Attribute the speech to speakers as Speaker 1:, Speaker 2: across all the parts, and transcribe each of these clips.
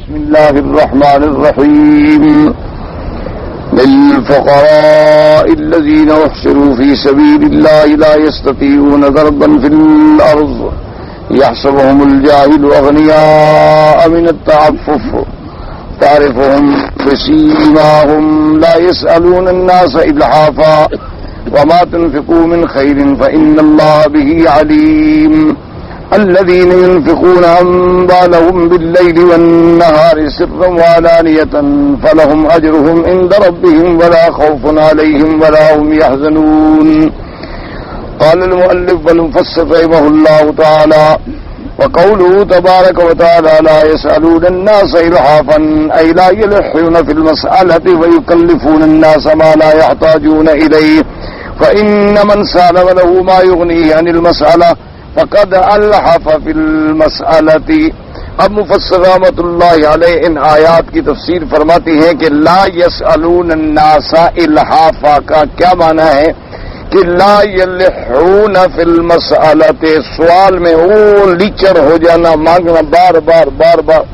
Speaker 1: بسم الله الرحمن الرحيم للفقراء الذين احصروا في سبيل الله لا يستطيعون ضربا في الأرض يحسبهم الجاهل أغنياء من التعفف تعرفهم بسيماهم لا يسألون الناس إلحافا وما تنفقوا من خير فإن الله به عليم الذين ينفقون أموالهم بالليل والنهار سرا وعلانية فلهم أجرهم عند ربهم ولا خوف عليهم ولا هم يحزنون. قال المؤلف والمفسر رحمه الله تعالى وقوله تبارك وتعالى لا يسألون الناس إلحافا أي لا يلحون في المسألة ويكلفون الناس ما لا يحتاجون إليه فإن من سأل وله ما يغنيه عن المسألة فقد الحف فی المسألة. اب مفسر رحمۃ اللہ علیہ ان آیات کی تفسیر فرماتی ہیں کہ لا یسألون الناس الحافا کا کیا معنی ہے کہ لا یلحون فی المسألة، سوال میں لیچر ہو جانا، مانگنا بار بار بار بار.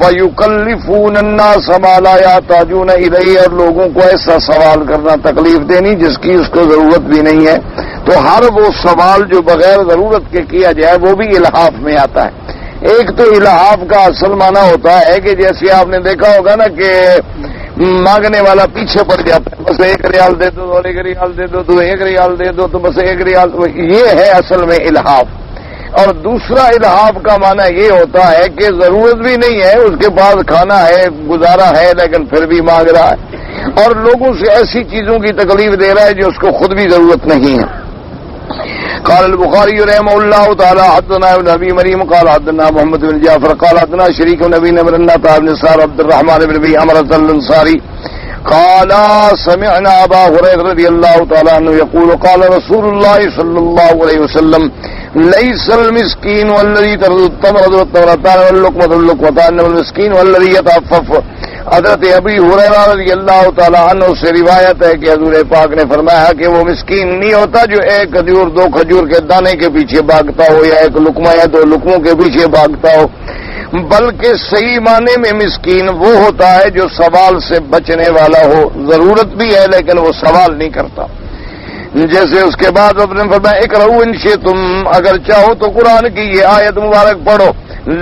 Speaker 1: وَيُكَلِّفُونَ النَّاسَ مَا لَا يَحْتَاجُونَ إِلَيْهِ، اور لوگوں کو ایسا سوال کرنا، تکلیف دینی جس کی اس کو ضرورت بھی نہیں ہے. تو ہر وہ سوال جو بغیر ضرورت کے کیا جائے وہ بھی الحاف میں آتا ہے. ایک تو الحاف کا اصل معنی ہوتا ہے کہ جیسے آپ نے دیکھا ہوگا نا کہ مانگنے والا پیچھے پڑ جاتا ہے، بس 1 ریال دے دو، 1 ریال دے دو، تو 1 ریال دے دو تو بس 1 ریال. یہ ہے اصل میں الحاف. اور دوسرا الحاف کا معنی یہ ہوتا ہے کہ ضرورت بھی نہیں ہے، اس کے پاس کھانا ہے، گزارا ہے، لیکن پھر بھی مانگ رہا ہے اور لوگوں سے ایسی چیزوں کی تکلیف دے رہا ہے جو اس کو خود بھی ضرورت نہیں ہے. قال البخاری رحمہ اللہ تعالی حدثنا ابن ابی مریم قال حدثنا محمد بن جعفر قال حدثنا شریک بن ابی نمر بن سار عبد الرحمن بن ابی عمرو الانصاری قال سمعنا ابا هريره رضي الله تعالى عنه يقول قال رسول الله صلى الله عليه وسلم ليس المسكين والذي ترد التمرة والتمرتان واللقمة واللقمتان والمسكين والذي يتعفف. حضرت ابی ہریرہ رضی اللہ تعالی عنہ سے روایت ہے کہ حضور پاک نے فرمایا کہ وہ مسکین نہیں ہوتا جو 1 کھجور 2 کھجور کے دانے کے پیچھے بھاگتا ہو یا 1 لقمہ یا 2 لقموں کے پیچھے بھاگتا ہو، بلکہ صحیح معنی میں مسکین وہ ہوتا ہے جو سوال سے بچنے والا ہو. ضرورت بھی ہے لیکن وہ سوال نہیں کرتا. جیسے اس کے بعد اپنے فرمایا اقرؤوا ان شئتم، اگر چاہو تو قرآن کی یہ آیت مبارک پڑھو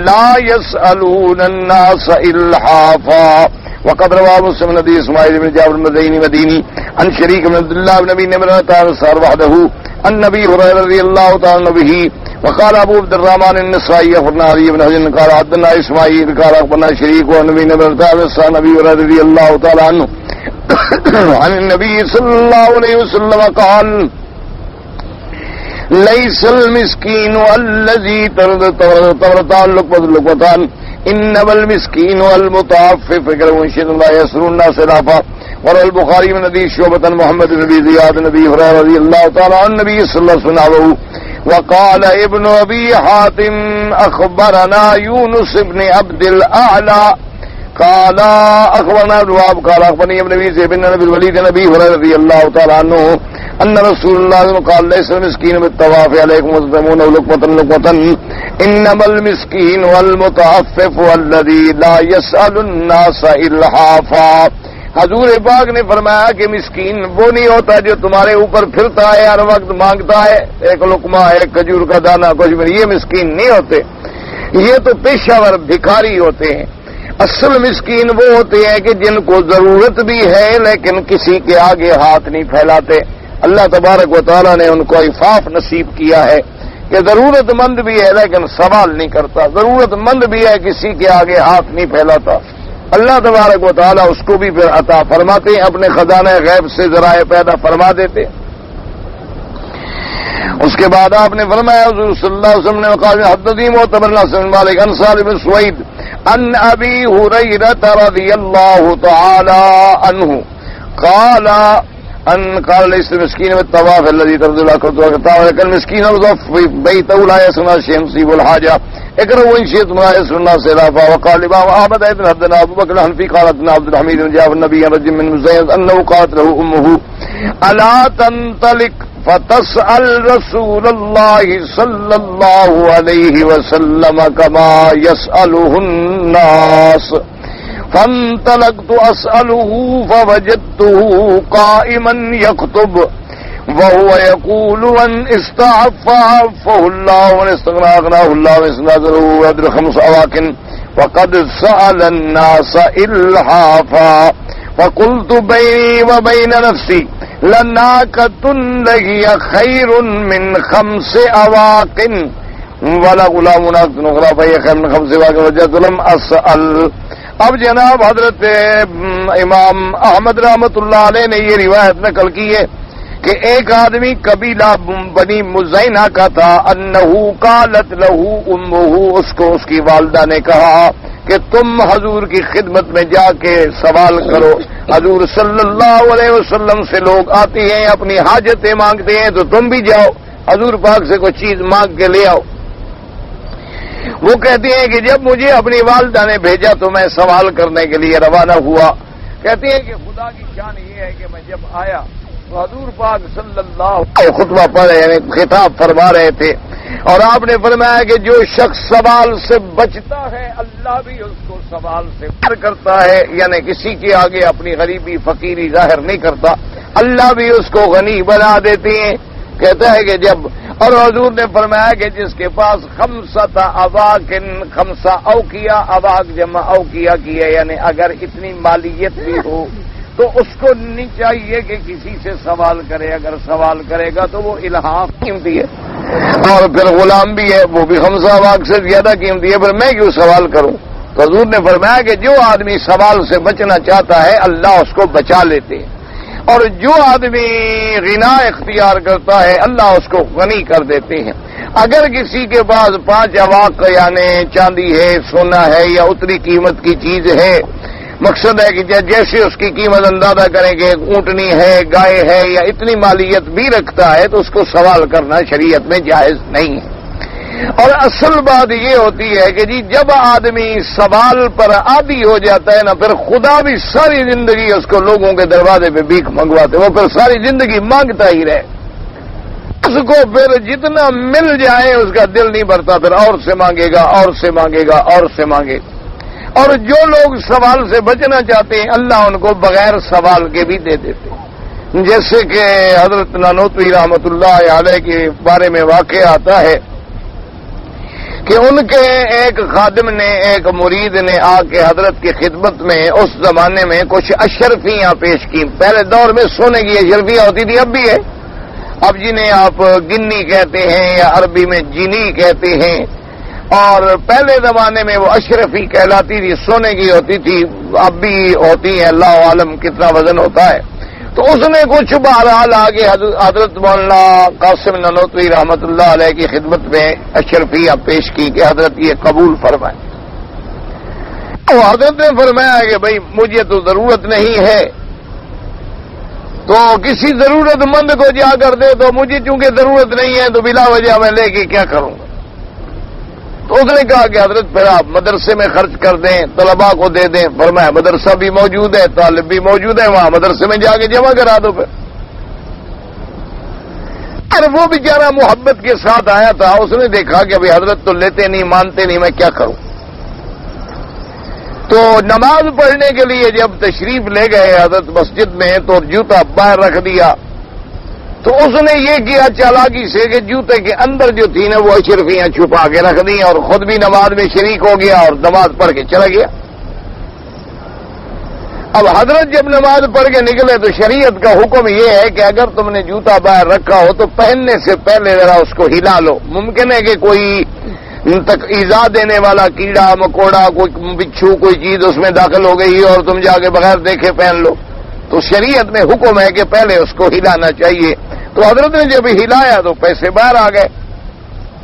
Speaker 1: لا يسألون الناس الحافا. وقد روى مسلم بن اسماعیل بن جعفر المدینی عن شریک بن عبد الله بن ابي نمر الانصاري وحده عن ابي هريره رضي الله تعالى عنه به. وقال ابو عبد الرحمن النسائي اخبرنا علي بن حجر قال حدثنا اسماعيل قال اخبرنا شريك عن ابي نمر عن ابي هريره رضي الله تعالى عنه عن النبي صلى الله عليه وسلم قال ليس المسكين الذي تمرتان لقمتان انما المسكين والمتعفف وانشد الله يسرون الناس العفا. وروى البخاري من حديث شعبة محمد بن ابي زياد بن ابي هريره رضي الله تعالى عن النبي صلى الله عليه وسلم. وقال ابن ابي حاتم اخبرنا يونس بن عبد الاعلى قال اخبرنا ابن وهب قال اخبرني ابن ابي زيد بن ابي الوليد بن ابي هريره رضي الله تعالى عنه ان رسول الله قال ليس المسكين بالطواف عليكم وتطعمون لقمة لقمة انما المسكين والمتعفف والذي لا يسأل الناس الحافا. حضور پاک نے فرمایا کہ مسکین وہ نہیں ہوتا جو تمہارے اوپر پھرتا ہے، ہر وقت مانگتا ہے 1 لقمہ 1 کھجور کا دانہ کچھ بھی. یہ مسکین نہیں ہوتے، یہ تو پیشہ ور بھکاری ہوتے ہیں. اصل مسکین وہ ہوتے ہیں کہ جن کو ضرورت بھی ہے لیکن کسی کے آگے ہاتھ نہیں پھیلاتے. اللہ تبارک و تعالیٰ نے ان کو عفاف نصیب کیا ہے کہ ضرورت مند بھی ہے لیکن سوال نہیں کرتا، ضرورت مند بھی ہے کسی کے آگے ہاتھ نہیں پھیلاتا. اللہ تبارک و تعالیٰ اس کو بھی پھر عطا فرماتے ہیں، اپنے خزانہ غیب سے ذرائع پیدا فرما دیتے. اس کے بعد آپ نے فرمایا حضور صلی اللہ علیہ وسلم نے قال حدثني معتمر بن مالك عن سالم بن سويد عن ابي هريره رضي الله تعالى عنه قال قال ليس المسكين بالطواف الذي ترد الاكل ولكن المسكين يضف بيته لا يسمع شيء يصيب الحاجه اقرأوا ان شئتم ما يسر الناس الافا. وقال الامام احمد بن حدثنا ابو بكر الحنفي قال حدثنا عبد الحميد بن جعفر النبي رجل من مزيد انه قالت له امه الا تنطلق فتسأل رسول اللہ صلی اللہ علیہ وسلم كما يسأله الناس فانطلقت اسأله فوجدته قائما يخطب وهو يقول ان استعف عفه الله وان استغنى اغناه الله وان استنازله ويدر 5 أواكن وقد سأل الناس إلحافا فقلت بيني وبين نفسي لناقة لهي خير من 5 أواكن ولا غلام ناقة أخرى فهي خير من 5 أواكن وجدت لم أسأل. اب جناب حضرت امام احمد رحمۃ اللہ علیہ نے یہ روایت نقل کی ہے کہ ایک آدمی قبیلہ بنی مزینہ کا تھا. انہو قالت لہو امہو، اس کو اس کی والدہ نے کہا کہ تم حضور کی خدمت میں جا کے سوال کرو. حضور صلی اللہ علیہ وسلم سے لوگ آتے ہیں اپنی حاجتیں مانگتے ہیں تو تم بھی جاؤ حضور پاک سے کوئی چیز مانگ کے لے آؤ. وہ کہتے ہیں کہ جب مجھے اپنی والدہ نے بھیجا تو میں سوال کرنے کے لیے روانہ ہوا. کہتے ہیں کہ خدا کی شان یہ ہے کہ میں جب آیا تو حضور پاک صلی اللہ علیہ خطبہ پڑھ رہے ہیں، خطاب فرما رہے تھے، اور آپ نے فرمایا کہ جو شخص سوال سے بچتا ہے اللہ بھی اس کو سوال سے پر کرتا ہے، یعنی کسی کے آگے اپنی غریبی فقیری ظاہر نہیں کرتا، اللہ بھی اس کو غنی بنا دیتے ہیں. کہتا ہے کہ جب، اور حضور نے فرمایا کہ جس کے پاس 5 أواكن 5 أوقية، اواق جمع اوقیہ کی ہے، یعنی اگر اتنی مالیت بھی ہو تو اس کو نہیں چاہیے کہ کسی سے سوال کرے. اگر سوال کرے گا تو وہ الحاف قیمتی ہے، اور پھر غلام بھی ہے وہ بھی 5 أواق سے زیادہ قیمتی ہے، پھر میں کیوں سوال کروں. تو حضور نے فرمایا کہ جو آدمی سوال سے بچنا چاہتا ہے اللہ اس کو بچا لیتے ہیں، اور جو آدمی غنا اختیار کرتا ہے اللہ اس کو غنی کر دیتے ہیں. اگر کسی کے پاس 5 أواق یعنی چاندی ہے، سونا ہے یا اتنی قیمت کی چیز ہے، مقصد ہے کہ جیسے اس کی قیمت اندازہ کریں کہ اونٹنی ہے، گائے ہے، یا اتنی مالیت بھی رکھتا ہے تو اس کو سوال کرنا شریعت میں جائز نہیں ہے. اور اصل بات یہ ہوتی ہے کہ جی جب آدمی سوال پر عادی ہو جاتا ہے نا، پھر خدا بھی ساری زندگی اس کو لوگوں کے دروازے پہ بھیک منگواتے، وہ پھر ساری زندگی مانگتا ہی رہے. اس کو پھر جتنا مل جائے اس کا دل نہیں بھرتا، پھر اور سے مانگے گا، اور سے مانگے گا، اور سے مانگے گا. اور جو لوگ سوال سے بچنا چاہتے ہیں اللہ ان کو بغیر سوال کے بھی دے دیتے ہیں. جیسے کہ حضرت نانوتوی رحمۃ اللہ علیہ کے بارے میں واقعہ آتا ہے کہ ان کے ایک خادم نے، ایک مرید نے آ کے حضرت کی خدمت میں اس زمانے میں کچھ اشرفیاں پیش کی. پہلے دور میں سونے کی اشرفیاں ہوتی تھی، اب بھی ہے، اب جنہیں آپ گنی کہتے ہیں یا عربی میں جینی کہتے ہیں، اور پہلے زمانے میں وہ اشرفی کہلاتی تھی، سونے کی ہوتی تھی، اب بھی ہوتی ہیں، اللہ عالم کتنا وزن ہوتا ہے. تو اس نے کچھ بہرحال آگے حضرت مولانا قاسم نانوتوی رحمۃ اللہ علیہ کی خدمت میں اشرفیہ پیش کی کہ حضرت یہ قبول فرمائیں. تو حضرت نے فرمایا کہ بھئی مجھے تو ضرورت نہیں ہے، تو کسی ضرورت مند کو جا کر دے، تو مجھے چونکہ ضرورت نہیں ہے تو بلا وجہ میں لے کے کیا کروں گا. تو اس نے کہا کہ حضرت پھر آپ مدرسے میں خرچ کر دیں، طلباء کو دے دیں. فرمایا مدرسہ بھی موجود ہے، طالب بھی موجود ہے، وہاں مدرسے میں جا کے جمع کرا دو. پھر اور وہ بیچارہ محبت کے ساتھ آیا تھا، اس نے دیکھا کہ ابھی حضرت تو لیتے نہیں، مانتے نہیں، میں کیا کروں. تو نماز پڑھنے کے لیے جب تشریف لے گئے حضرت مسجد میں تو جوتا باہر رکھ دیا. تو اس نے یہ کیا چالاکی سے کہ جوتے کے اندر جو تھی نا وہ اشرفیاں چھپا کے رکھ دی، اور خود بھی نماز میں شریک ہو گیا اور نماز پڑھ کے چلا گیا. اب حضرت جب نماز پڑھ کے نکلے تو شریعت کا حکم یہ ہے کہ اگر تم نے جوتا باہر رکھا ہو تو پہننے سے پہلے ذرا اس کو ہلا لو. ممکن ہے کہ کوئی تک ایذا دینے والا کیڑا مکوڑا، کوئی بچھو، کوئی چیز اس میں داخل ہو گئی اور تم جا کے بغیر دیکھے پہن لو. تو شریعت میں حکم ہے کہ پہلے اس کو ہلانا چاہیے. تو حضرت نے جب ہلایا تو پیسے باہر آ گئے.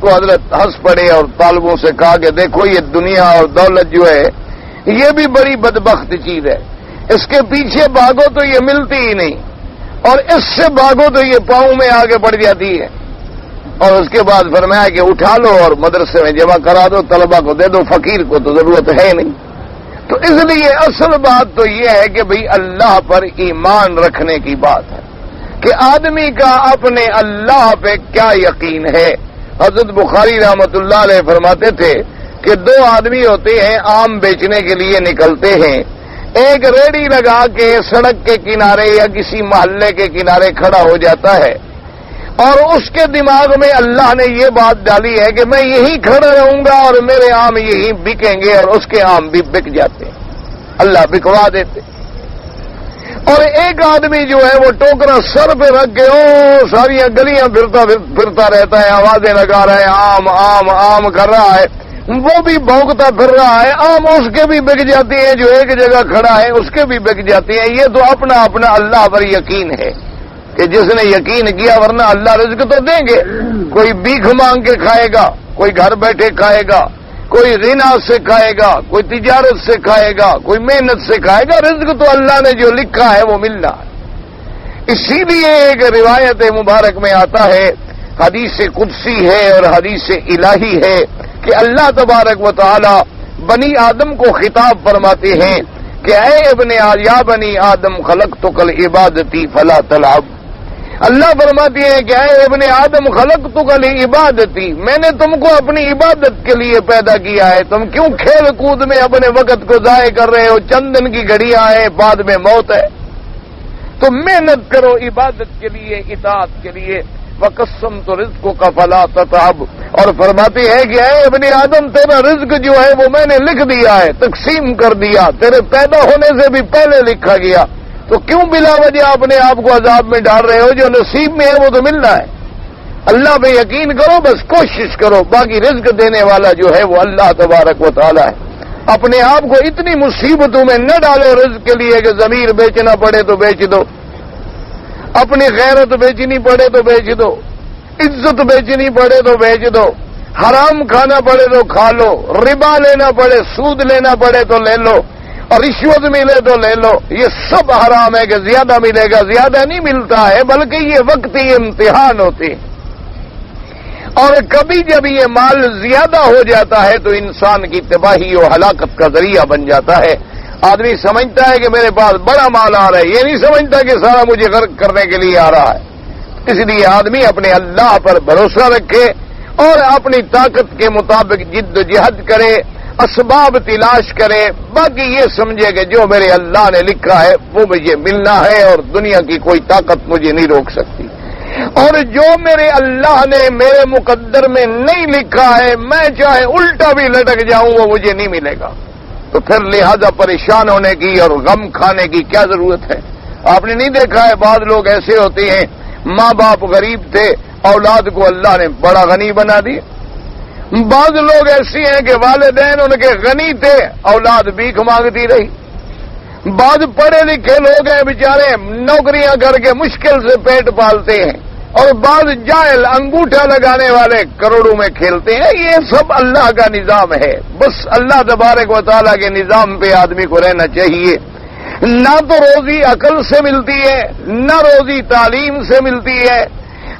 Speaker 1: تو حضرت ہنس پڑے اور طالبوں سے کہا کہ دیکھو یہ دنیا اور دولت جو ہے یہ بھی بڑی بدبخت چیز ہے، اس کے پیچھے بھاگو تو یہ ملتی ہی نہیں، اور اس سے بھاگو تو یہ پاؤں میں آگے بڑھ جاتی ہے. اور اس کے بعد فرمایا کہ اٹھا لو اور مدرسے میں جمع کرا دو، طلبہ کو دے دو، فقیر کو تو ضرورت ہے نہیں. تو اس لیے اصل بات تو یہ ہے کہ بھئی اللہ پر ایمان رکھنے کی بات ہے. کہ آدمی کا اپنے اللہ پہ کیا یقین ہے۔ حضرت بخاری رحمت اللہ علیہ فرماتے تھے کہ دو آدمی ہوتے ہیں، آم بیچنے کے لیے نکلتے ہیں، ایک ریڑھی لگا کے سڑک کے کنارے یا کسی محلے کے کنارے کھڑا ہو جاتا ہے اور اس کے دماغ میں اللہ نے یہ بات ڈالی ہے کہ میں یہیں کھڑا رہوں گا اور میرے آم یہیں بکیں گے، اور اس کے آم بھی بک جاتے ہیں، اللہ بکوا دیتے۔ اور ایک آدمی جو ہے وہ ٹوکرا سر پہ رکھ کے ساری گلیاں پھرتا رہتا ہے، آوازیں لگا رہا ہے، آم آم آم کر رہا ہے، وہ بھی بھونکتا پھر رہا ہے، آم اس کے بھی بک جاتی ہیں، جو ایک جگہ کھڑا ہے اس کے بھی بک جاتی ہیں۔ یہ تو اپنا اپنا اللہ پر یقین ہے کہ جس نے یقین کیا، ورنہ اللہ رزق تو دیں گے، کوئی بھیک مانگ کے کھائے گا، کوئی گھر بیٹھے کھائے گا، کوئی غنا سے کھائے گا، کوئی تجارت سے کھائے گا، کوئی محنت سے کھائے گا، رزق تو اللہ نے جو لکھا ہے وہ ملنا ہے۔ اسی لیے ایک روایت مبارک میں آتا ہے، حدیث قدسی ہے اور حدیث الہی ہے، کہ اللہ تبارک و تعالی بنی آدم کو خطاب فرماتے ہیں کہ اے یا بنی آدم خلقتک العبادتی فلا تلعب۔ اللہ فرماتی ہے کہ اے ابن آدم خلقتک لعبادتی، میں نے تم کو اپنی عبادت کے لیے پیدا کیا ہے، تم کیوں کھیل کود میں اپنے وقت کو ضائع کر رہے ہو؟ چند دن کی گھڑیاں ہیں، بعد میں موت ہے، تو محنت کرو عبادت کے لیے، اطاعت کے لیے۔ وَقَسَّمْتُ رِزْقَكَ فَلَا تَتْعَبْ، اور فرماتی ہے کہ اے ابن آدم تیرا رزق جو ہے وہ میں نے لکھ دیا ہے، تقسیم کر دیا، تیرے پیدا ہونے سے بھی پہلے لکھا گیا، تو کیوں بلا وجہ اپنے آپ کو عذاب میں ڈال رہے ہو؟ جو نصیب میں ہے وہ تو ملنا ہے۔ اللہ پہ یقین کرو، بس کوشش کرو، باقی رزق دینے والا جو ہے وہ اللہ تبارک و تعالی ہے۔ اپنے آپ کو اتنی مصیبتوں میں نہ ڈالو رزق کے لیے کہ ضمیر بیچنا پڑے تو بیچ دو، اپنی غیرت بیچنی پڑے تو بیچ دو، عزت بیچنی پڑے تو بیچ دو، حرام کھانا پڑے تو کھا لو، ربا لینا پڑے، سود لینا پڑے تو لے لو، اور رشوت ملے تو لے لو۔ یہ سب حرام ہے کہ زیادہ ملے گا، زیادہ نہیں ملتا ہے، بلکہ یہ وقتی امتحان ہوتے ہیں، اور کبھی جب یہ مال زیادہ ہو جاتا ہے تو انسان کی تباہی اور ہلاکت کا ذریعہ بن جاتا ہے۔ آدمی سمجھتا ہے کہ میرے پاس بڑا مال آ رہا ہے، یہ نہیں سمجھتا کہ سارا مجھے غرق کرنے کے لیے آ رہا ہے۔ اس لیے آدمی اپنے اللہ پر بھروسہ رکھے اور اپنی طاقت کے مطابق جد و جہد کرے، اسباب تلاش کرے، باقی یہ سمجھے کہ جو میرے اللہ نے لکھا ہے وہ مجھے ملنا ہے اور دنیا کی کوئی طاقت مجھے نہیں روک سکتی، اور جو میرے اللہ نے میرے مقدر میں نہیں لکھا ہے، میں چاہے الٹا بھی لٹک جاؤں وہ مجھے نہیں ملے گا۔ تو پھر لہذا پریشان ہونے کی اور غم کھانے کی کیا ضرورت ہے؟ آپ نے نہیں دیکھا ہے بعض لوگ ایسے ہوتے ہیں، ماں باپ غریب تھے، اولاد کو اللہ نے بڑا غنی بنا دی۔ بعض لوگ ایسے ہیں کہ والدین ان کے غنی تھے، اولاد بھیک مانگتی رہی۔ بعض پڑھے لکھے لوگ ہیں بیچارے، نوکریاں کر کے مشکل سے پیٹ پالتے ہیں، اور بعض جاہل انگوٹھا لگانے والے کروڑوں میں کھیلتے ہیں۔ یہ سب اللہ کا نظام ہے، بس اللہ تبارک و تعالیٰ کے نظام پہ آدمی کو رہنا چاہیے۔ نہ تو روزی عقل سے ملتی ہے، نہ روزی تعلیم سے ملتی ہے،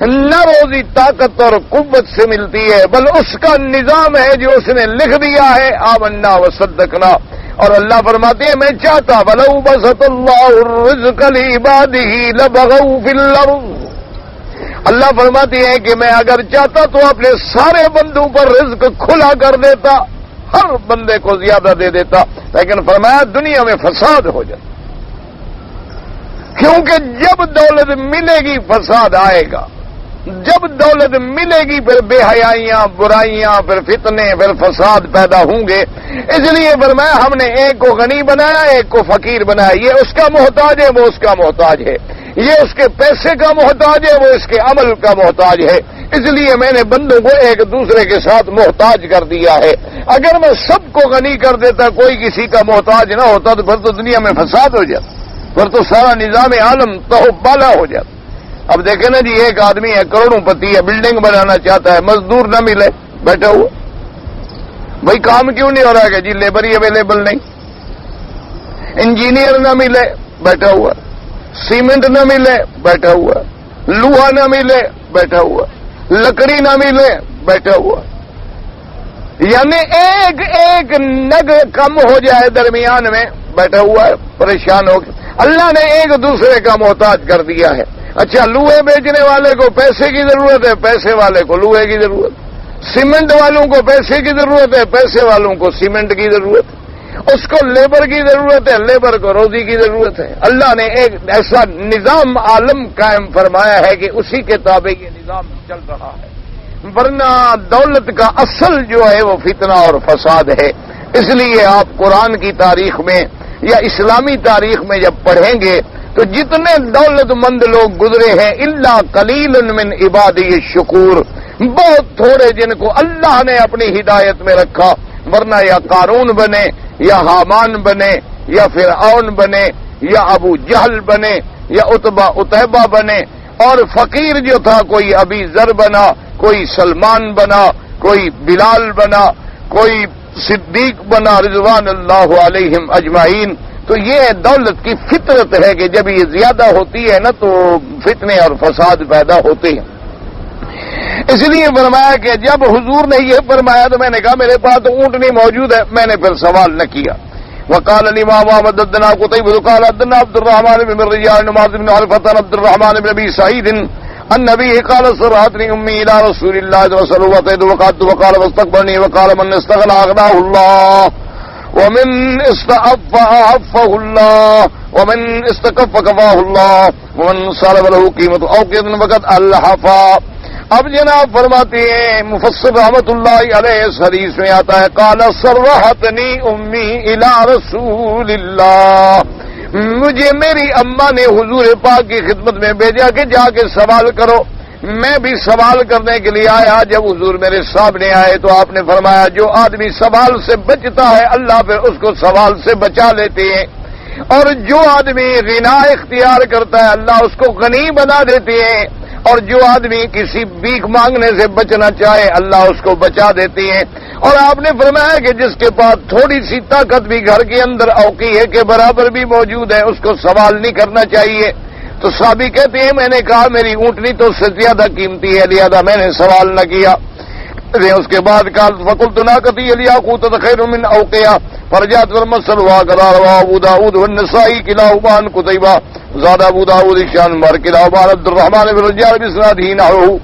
Speaker 1: نہ روزی طاقت اور قوت سے ملتی ہے، بل اس کا نظام ہے جو اس نے لکھ دیا ہے، آمنا وصدقنا۔ اور اللہ فرماتے ہیں میں چاہتا وَلَوْ بَسَطَ اللَّهُ الرِّزْقَ لِعِبَادِهِ لَبَغَوْا فِي الْأَرْضِ، اللہ فرماتے ہیں کہ میں اگر چاہتا تو اپنے سارے بندوں پر رزق کھلا کر دیتا، ہر بندے کو زیادہ دے دیتا، لیکن فرمایا دنیا میں فساد ہو جاتا، کیونکہ جب دولت ملے گی فساد آئے گا، جب دولت ملے گی پھر بے حیائیاں، برائیاں، پھر فتنے، پھر فساد پیدا ہوں گے۔ اس لیے فرمایا ہم نے ایک کو غنی بنایا، ایک کو فقیر بنایا، یہ اس کا محتاج ہے، وہ اس کا محتاج ہے، یہ اس کے پیسے کا محتاج ہے، وہ اس کے عمل کا محتاج ہے۔ اس لیے میں نے بندوں کو ایک دوسرے کے ساتھ محتاج کر دیا ہے۔ اگر میں سب کو غنی کر دیتا، کوئی کسی کا محتاج نہ ہوتا، تو پھر تو دنیا میں فساد ہو جاتا، پھر تو سارا نظام عالم تہو بالا ہو جاتا۔ اب دیکھیں نا جی، ایک آدمی ہے کروڑوں پتی ہے، بلڈنگ بنانا چاہتا ہے، مزدور نہ ملے، بیٹھا ہوا، بھائی کام کیوں نہیں ہو رہا ہے؟ جی لیبر ہی اویلیبل نہیں، انجینئر نہ ملے، بیٹھا ہوا، سیمنٹ نہ ملے، بیٹھا ہوا، لوہا نہ ملے، بیٹھا ہوا، لکڑی نہ ملے، بیٹھا ہوا، یعنی ایک ایک نگ کم ہو جائے درمیان میں، بیٹھا ہوا ہے پریشان ہو کے۔ اللہ نے ایک دوسرے کا محتاج کر دیا ہے، اچھا لوہے بیچنے والے کو پیسے کی ضرورت ہے، پیسے والے کو لوہے کی ضرورت، سیمنٹ والوں کو پیسے کی ضرورت ہے، پیسے والوں کو سیمنٹ کی ضرورت ہے، اس کو لیبر کی ضرورت ہے، لیبر کو روزی کی ضرورت ہے۔ اللہ نے ایک ایسا نظام عالم قائم فرمایا ہے کہ اسی کے تابع یہ نظام چل رہا ہے، ورنہ دولت کا اصل جو ہے وہ فتنہ اور فساد ہے۔ اس لیے آپ قرآن کی تاریخ میں یا اسلامی تاریخ میں جب پڑھیں گے تو جتنے دولت مند لوگ گزرے ہیں الا قلیل من عبادی الشکور، بہت تھوڑے جن کو اللہ نے اپنی ہدایت میں رکھا، ورنہ یا قارون بنے یا حامان بنے یا فرعون بنے یا ابو جہل بنے یا اتبا بنے، اور فقیر جو تھا کوئی ابی ذر بنا، کوئی سلمان بنا، کوئی بلال بنا، کوئی صدیق بنا رضوان اللہ علیہم اجمعین۔ تو یہ دولت کی فطرت ہے کہ جب یہ زیادہ ہوتی ہے نا تو فتنے اور فساد پیدا ہوتے ہیں۔ اس لیے فرمایا کہ جب حضور نے یہ فرمایا تو میں نے کہا میرے پاس تو اونٹنی موجود ہے، میں نے پھر سوال نہ کیا۔ وقال الامام احمد حدثنا قتيبة قال حدثنا عبد الرحمن بن الرجال نماز بن عرفة عبد الرحمن بن ابي سعيد النبي قال صرحتني امي الى رسول الله صلى الله عليه وسلم وقال واستقبلني وقال من استغنى اغناه الله ومن استعف عفه الله ومن استكف كفاه الله ومن صلب له قيمة اوقية فقد الحفا۔ اب جناب فرماتے ہیں مفسر رحمت اللہ علیہ اس حدیث میں آتا ہے قال صرحتنی امی الی رسول اللہ، مجھے میری اماں نے حضور پاک کی خدمت میں بھیجا کہ جا کے سوال کرو۔ میں بھی سوال کرنے کے لیے آیا، جب حضور میرے سامنے آئے تو آپ نے فرمایا جو آدمی سوال سے بچتا ہے اللہ پھر اس کو سوال سے بچا لیتے ہیں، اور جو آدمی غنا اختیار کرتا ہے اللہ اس کو غنی بنا دیتے ہیں، اور جو آدمی کسی بھیک مانگنے سے بچنا چاہے اللہ اس کو بچا دیتے ہیں۔ اور آپ نے فرمایا کہ جس کے پاس تھوڑی سی طاقت بھی گھر کے اندر اوقیہ کے برابر بھی موجود ہے اس کو سوال نہیں کرنا چاہیے۔ تو صحابی کہتے ہیں میں نے کہا میری اونٹنی تو اس سے زیادہ قیمتی ہے لہذا میں نے سوال نہ کیا۔ اس کے بعد قال فقلت ناقتي الياقوت خير من اوقية فرجعت والمسل وقال ابو داود والنسائي كلاهما عن قتيبة زاد ابو داود شان مر كلاهما عبد الرحمن بن رجال باسناده نحوه۔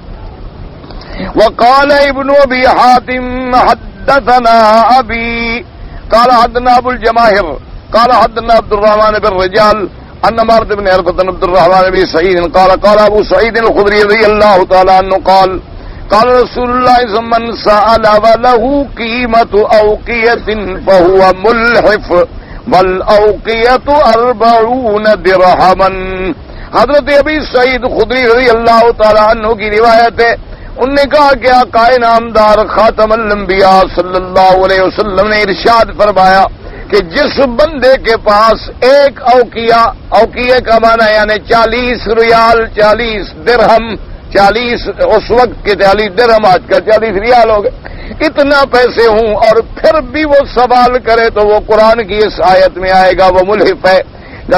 Speaker 1: وقال ابن ابي حاتم حدثنا ابي قال حدثنا ابو الجماهر قال حدثنا عبد الرحمن بن رجال ان مرد بن عرفة عبد الرحمن بن سعيد قال ابو سعيد الخدري رضي الله تعالى عنه قال رسول الله من سأل وله قيمة أوقية فهو ملحف والأوقية 40 درهما۔ حضرت ابی سعید خدری رضی اللہ تعالی عنہ کی روایت ہے، انہوں نے کہا کہ آقا نامدار خاتم الانبیاء صلی اللہ علیہ وسلم نے ارشاد فرمایا کہ جس بندے کے پاس ایک اوقیہ کا معنی یعنی 40 ریال 40 درہم 40 اس وقت کے 40 درہم آج کل 40 ریال ہو گئے، اتنا پیسے ہوں اور پھر بھی وہ سوال کرے تو وہ قرآن کی اس آیت میں آئے گا وہ ملحف ہے۔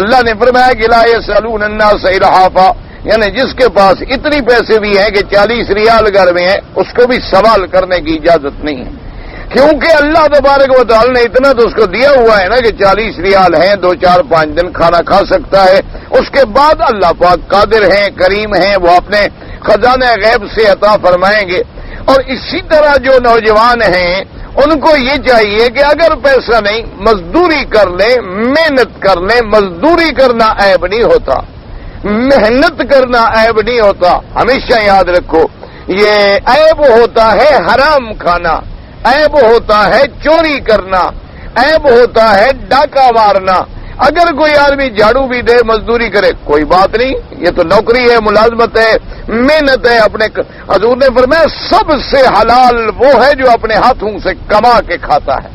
Speaker 1: اللہ نے فرمایا کہ لا یسألون الناس الحافا، یعنی جس کے پاس اتنی پیسے بھی ہیں کہ 40 ریال گھر میں ہیں اس کو بھی سوال کرنے کی اجازت نہیں ہے، کیونکہ اللہ تبارک و تعالی نے اتنا تو اس کو دیا ہوا ہے نا کہ 40 ریال ہیں 2 4 5 دن کھانا کھا سکتا ہے۔ اس کے بعد اللہ پاک قادر ہیں کریم ہیں، وہ اپنے خزانہ غیب سے عطا فرمائیں گے۔ اور اسی طرح جو نوجوان ہیں ان کو یہ چاہیے کہ اگر پیسہ نہیں مزدوری کر لیں، محنت کر لیں۔ مزدوری کرنا عیب نہیں ہوتا، محنت کرنا عیب نہیں ہوتا، ہمیشہ یاد رکھو۔ یہ عیب ہوتا ہے حرام کھانا، عیب ہوتا ہے چوری کرنا، عیب ہوتا ہے ڈاکہ مارنا۔ اگر کوئی آدمی جھاڑو بھی دے مزدوری کرے کوئی بات نہیں، یہ تو نوکری ہے ملازمت ہے محنت ہے۔ اپنے حضور نے فرمایا سب سے حلال وہ ہے جو اپنے ہاتھوں سے کما کے کھاتا ہے۔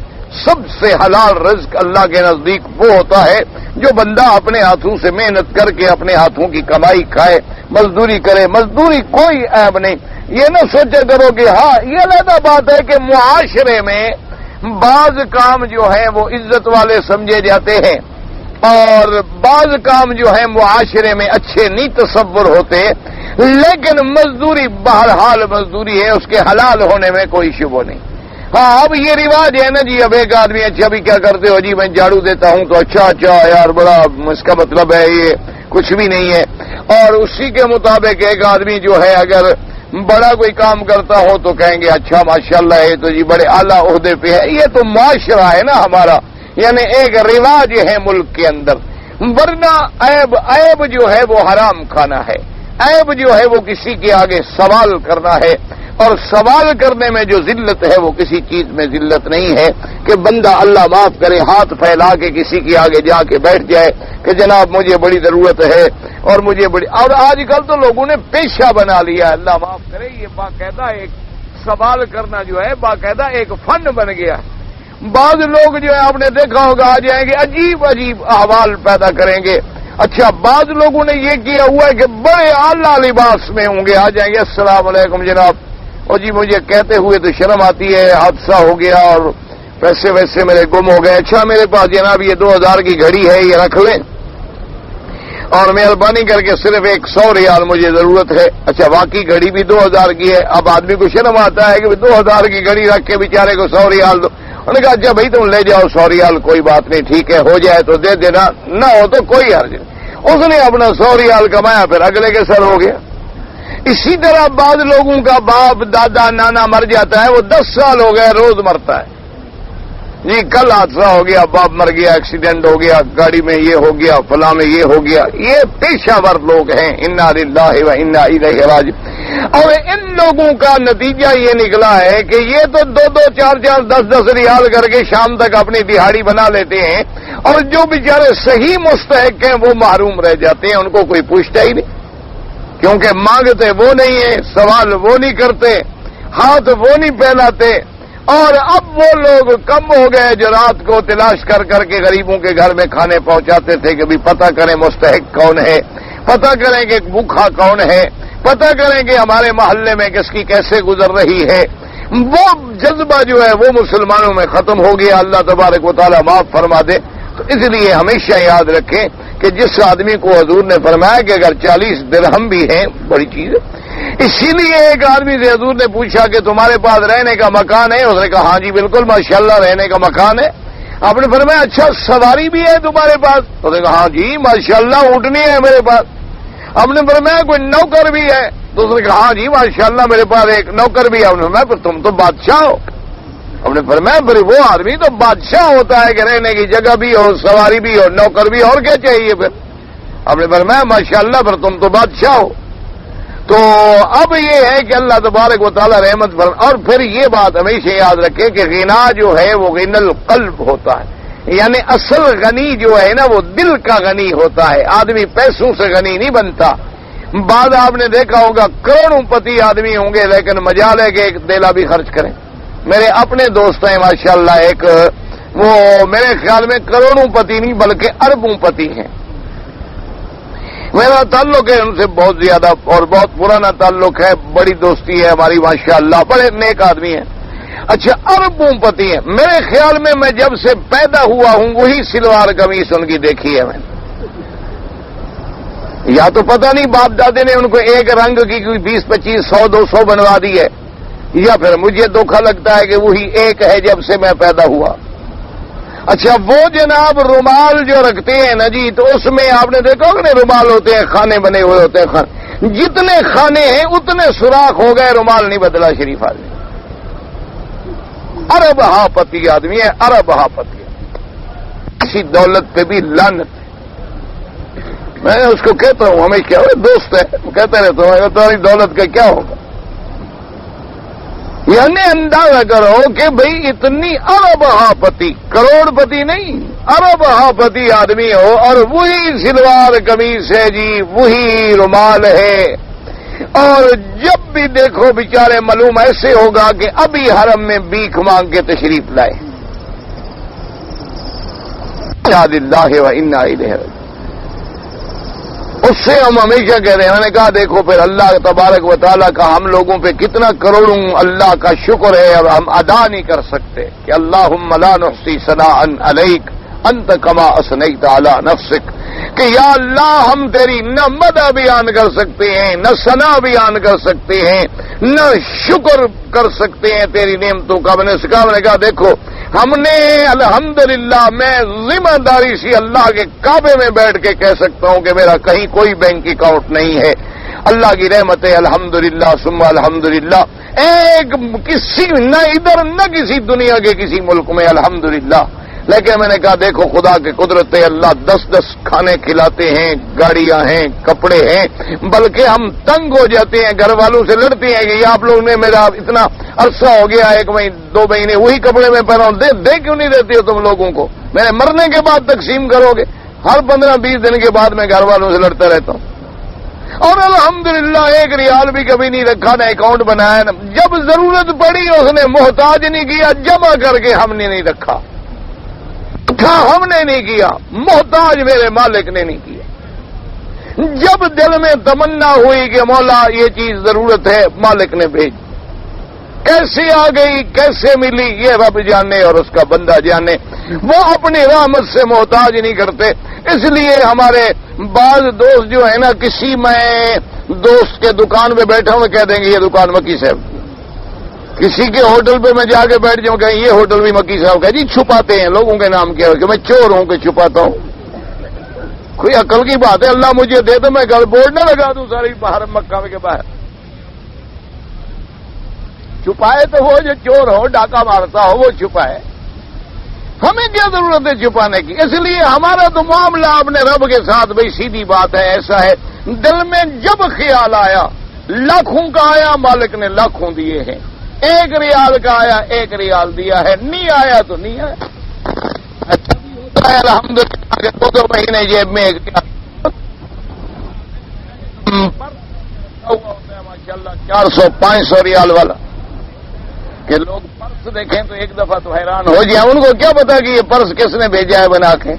Speaker 1: سب سے حلال رزق اللہ کے نزدیک وہ ہوتا ہے جو بندہ اپنے ہاتھوں سے محنت کر کے اپنے ہاتھوں کی کمائی کھائے، مزدوری کرے۔ مزدوری کوئی عیب نہیں، یہ نہ سوچا کرو کہ ہاں یہ علیحدہ بات ہے کہ معاشرے میں بعض کام جو ہے وہ عزت والے سمجھے جاتے ہیں اور بعض کام جو ہے معاشرے میں اچھے نہیں تصور ہوتے، لیکن مزدوری بہرحال مزدوری ہے، اس کے حلال ہونے میں کوئی شبہ نہیں۔ ہاں اب یہ رواج ہے نا جی، اب ایک آدمی اچھا بھی کیا کرتے ہو جی میں جھاڑو دیتا ہوں تو اچھا یار بڑا اس کا مطلب ہے یہ کچھ بھی نہیں ہے. اور اسی کے مطابق ایک آدمی جو ہے اگر بڑا کوئی کام کرتا ہو تو کہیں گے اچھا ماشاءاللہ یہ تو جی بڑے اعلیٰ عہدے پہ ہے. یہ تو معاشرہ ہے نا ہمارا، یعنی ایک رواج ہے ملک کے اندر. ورنہ عیب جو ہے وہ حرام کھانا ہے. عیب جو ہے وہ کسی کے آگے سوال کرنا ہے، اور سوال کرنے میں جو ذلت ہے وہ کسی چیز میں ذلت نہیں ہے کہ بندہ اللہ معاف کرے ہاتھ پھیلا کے کسی کے آگے جا کے بیٹھ جائے کہ جناب مجھے بڑی ضرورت ہے اور مجھے بڑی. اور آج کل تو لوگوں نے پیشہ بنا لیا ہے، اللہ معاف کرے، یہ باقاعدہ ایک سوال کرنا جو ہے باقاعدہ ایک فن بن گیا ہے. بعض لوگ جو ہے آپ نے دیکھا ہوگا آ جائیں گے عجیب عجیب احوال پیدا کریں گے. اچھا بعض لوگوں نے یہ کیا ہوا ہے کہ بڑے اعلیٰ لباس میں ہوں گے، آ جائیں گے السلام علیکم جناب، اور جی مجھے کہتے ہوئے تو شرم آتی ہے، حادثہ ہو گیا اور پیسے ویسے میرے گم ہو گئے. اچھا میرے پاس جناب یہ 2000 کی گھڑی ہے، یہ رکھ لیں اور مہربانی کر کے صرف 100 ریال مجھے ضرورت ہے. اچھا واقعی گھڑی بھی 2000 کی ہے. اب آدمی کو شرم آتا ہے کہ 2000 کی گھڑی رکھ کے بیچارے کو 100 ریال دو. انہوں نے کہا اچھا بھائی تم لے جاؤ 100 ریال، کوئی بات نہیں، ٹھیک ہے، ہو جائے تو دے دینا، نہ ہو تو کوئی حرج نہیں. اس نے اپنا 100 ریال کمایا، پھر اگلے کے سر ہو گیا. اسی طرح بعض لوگوں کا باپ دادا نانا مر جاتا ہے، وہ 10 سال ہو گئے روز مرتا ہے. جی کل حادثہ ہو گیا، باپ مر گیا، ایکسیڈنٹ ہو گیا، گاڑی میں یہ ہو گیا، فلاں میں یہ ہو گیا. یہ پیشہ ور لوگ ہیں، انا للہ و انا الیہ راجعون. اور ان لوگوں کا نتیجہ یہ نکلا ہے کہ یہ تو 2-2 4-4 10-10 ریال کر کے شام تک اپنی دہاڑی بنا لیتے ہیں، اور جو بیچارے صحیح مستحق ہیں وہ محروم رہ جاتے ہیں. ان کو کوئی پوچھتا ہی نہیں، کیونکہ مانگتے وہ نہیں ہیں، سوال وہ نہیں کرتے، ہاتھ وہ نہیں پھیلاتے. اور اب وہ لوگ کم ہو گئے جو رات کو تلاش کر کر کے غریبوں کے گھر میں کھانے پہنچاتے تھے کہ بھی پتہ کریں مستحق کون ہے، پتہ کریں کہ بھوکھا کون ہے، پتہ کریں کہ ہمارے محلے میں کس کی کیسے گزر رہی ہے. وہ جذبہ جو ہے وہ مسلمانوں میں ختم ہو گیا. اللہ تبارک و تعالیٰ معاف فرما دے. تو اس لیے ہمیشہ یاد رکھیں کہ جس آدمی کو حضور نے فرمایا کہ اگر 40 درہم بھی ہیں بڑی چیز ہے. اسی لیے ایک آدمی سے حضور نے پوچھا کہ تمہارے پاس رہنے کا مکان ہے؟ اس نے کہا ہاں جی بالکل ماشاءاللہ رہنے کا مکان ہے. آپ نے فرمایا اچھا سواری بھی ہے تمہارے پاس؟ اس نے کہا ہاں جی ماشاءاللہ اونٹنی ہے میرے پاس. آپ نے فرمایا کوئی نوکر بھی ہے؟ تو اس نے کہا ہاں جی ماشاءاللہ میرے پاس ایک نوکر بھی ہے. آپ نے فرمایا پھر تم تو بادشاہ ہو. ہم نے فرمایا پھر وہ آدمی تو بادشاہ ہوتا ہے کہ رہنے کی جگہ بھی ہو، سواری بھی ہو، نوکر بھی، اور کیا چاہیے پھر؟ ہم نے فرمایا ماشاءاللہ پھر تم تو بادشاہ ہو. تو اب یہ ہے کہ اللہ تبارک و تعالی رحمت فرما. اور پھر یہ بات ہمیشہ یاد رکھے کہ غنا جو ہے وہ غنا القلب ہوتا ہے، یعنی اصل غنی جو ہے نا وہ دل کا غنی ہوتا ہے. آدمی پیسوں سے غنی نہیں بنتا. بعد آپ نے دیکھا ہوگا کروڑوں پتی آدمی ہوں گے لیکن مجال ہے کہ ایک دیلا بھی خرچ کریں. میرے اپنے دوست ہیں ماشاءاللہ، ایک وہ میرے خیال میں کروڑوں پتی نہیں بلکہ اربوں پتی ہیں. میرا تعلق ہے ان سے بہت زیادہ اور بہت پرانا تعلق ہے، بڑی دوستی ہے ہماری ماشاءاللہ، بڑے نیک آدمی ہیں. اچھا اربوں پتی ہیں. میرے خیال میں جب سے پیدا ہوا ہوں وہی سلوار قمیص ان کی دیکھی ہے میں نے. یا تو پتہ نہیں باپ دادے نے ان کو ایک رنگ کی کوئی 20-25 100-200 بنوا دی ہے، یا پھر مجھے دھوکا لگتا ہے کہ وہی ایک ہے جب سے میں پیدا ہوا. اچھا وہ جناب رومال جو رکھتے ہیں نا جی، تو اس میں آپ نے دیکھا ہوگا نا رومال ہوتے ہیں، خانے بنے ہوئے ہوتے ہیں. جتنے خانے ہیں اتنے سوراخ ہو گئے، رومال نہیں بدلا. شریف آدمی ارب ہا پتی آدمی ہے، ارب ہا پتی. کسی دولت پہ بھی لعنت. میں اس کو کہتا ہوں ہمیشہ، دوست ہے کہتے رہتا ہوں تمہاری دولت کا کیا ہوگا. یعنی اندازہ کرو کہ بھئی اتنی ارب ہا پتی، کروڑ پتی نہیں، ارب ہا پتی آدمی ہو اور وہی سلوار قمیص ہے جی، وہی رومال ہے. اور جب بھی دیکھو بیچارے معلوم ایسے ہوگا کہ ابھی حرم میں بھیک مانگ کے تشریف لائے. انا للہ و انا الیہ راجعون. اس سے ہم ہمیشہ کہہ رہے ہیں. میں نے کہا دیکھو پھر اللہ تبارک و تعالیٰ کا ہم لوگوں پہ کتنا کروڑوں اللہ کا شکر ہے اور ہم ادا نہیں کر سکتے کہ اللہم لا نحصی ثناء علیک انت کما اثنیت علی نفسک، کہ یا اللہ ہم تیری نہ مدح بیان کر سکتے ہیں، نہ ثنا بیان کر سکتے ہیں، نہ شکر کر سکتے ہیں تیری نعمتوں کا. میں نے کہا دیکھو ہم نے الحمدللہ میں ذمہ داری سے اللہ کے کعبے میں بیٹھ کے کہہ سکتا ہوں کہ میرا کہیں کوئی بینک اکاؤنٹ نہیں ہے. اللہ کی رحمت ہے الحمدللہ ثم الحمدللہ. ایک کسی نہ ادھر نہ کسی دنیا کے کسی ملک میں الحمدللہ. لیکن میں نے کہا دیکھو خدا کی قدرت ہے, اللہ 10 کھانے کھلاتے ہیں, گاڑیاں ہیں, کپڑے ہیں, بلکہ ہم تنگ ہو جاتے ہیں, گھر والوں سے لڑتے ہیں کہ یہ آپ لوگ نے میرا اتنا عرصہ ہو گیا 1 مہینے 2 مہینے وہی کپڑے میں پہنا ہوں, دے کیوں نہیں دیتے ہو تم لوگوں کو؟ میرے مرنے کے بعد تقسیم کرو گے. ہر 15-20 دن کے بعد میں گھر والوں سے لڑتا رہتا ہوں. اور الحمدللہ 1 ریال بھی کبھی نہیں رکھا, نہ اکاؤنٹ بنایا, جب ضرورت پڑی اس نے محتاج نہیں کیا, جمع کر کے ہم نے نہیں رکھا. ہم نے نہیں کیا, محتاج میرے مالک نے نہیں کیا. جب دل میں تمنا ہوئی کہ مولا یہ چیز ضرورت ہے, مالک نے بھیج. کیسے آ گئی, کیسے ملی, یہ رب جانے اور اس کا بندہ جانے. وہ اپنی رحمت سے محتاج نہیں کرتے. اس لیے ہمارے بعض دوست جو ہے نا, کسی میں دوست کے دکان پہ بیٹھا ہوں کہہ دیں گے یہ دکان مکی صاحب. کسی کے ہوٹل پہ میں جا کے بیٹھ جاؤں کہ یہ ہوٹل بھی مکی صاحب کا. جی چھپاتے ہیں لوگوں کے نام کیا کہ میں چور ہوں کہ چھپاتا ہوں. کوئی عقل کی بات ہے؟ اللہ مجھے دے تو میں گھر بورڈ نہ لگا دوں ساری باہر مکہ کے باہر. چھپائے تو وہ جو چور ہو, ڈاکہ مارتا ہو, وہ چھپائے. ہمیں کیا ضرورت ہے چھپانے کی؟ اس لیے ہمارا تو معاملہ اپنے رب کے ساتھ بھائی سیدھی بات ہے. ایسا ہے دل میں جب خیال آیا, لاکھوں کا آیا, مالک نے لاکھوں دیے ہیں. 1 ریال کا آیا, 1 ریال دیا ہے. نہیں آیا تو نہیں آیا. اچھا بھی ہوتا ہے الحمدللہ 2 مہینے جیب میں 1 ریال ماشاء اللہ 400-500 ریال والا. کہ لوگ پرس دیکھیں تو ایک دفعہ تو حیران ہو جائیں. ان کو کیا پتا کہ یہ پرس کس نے بھیجا ہے بنا کے.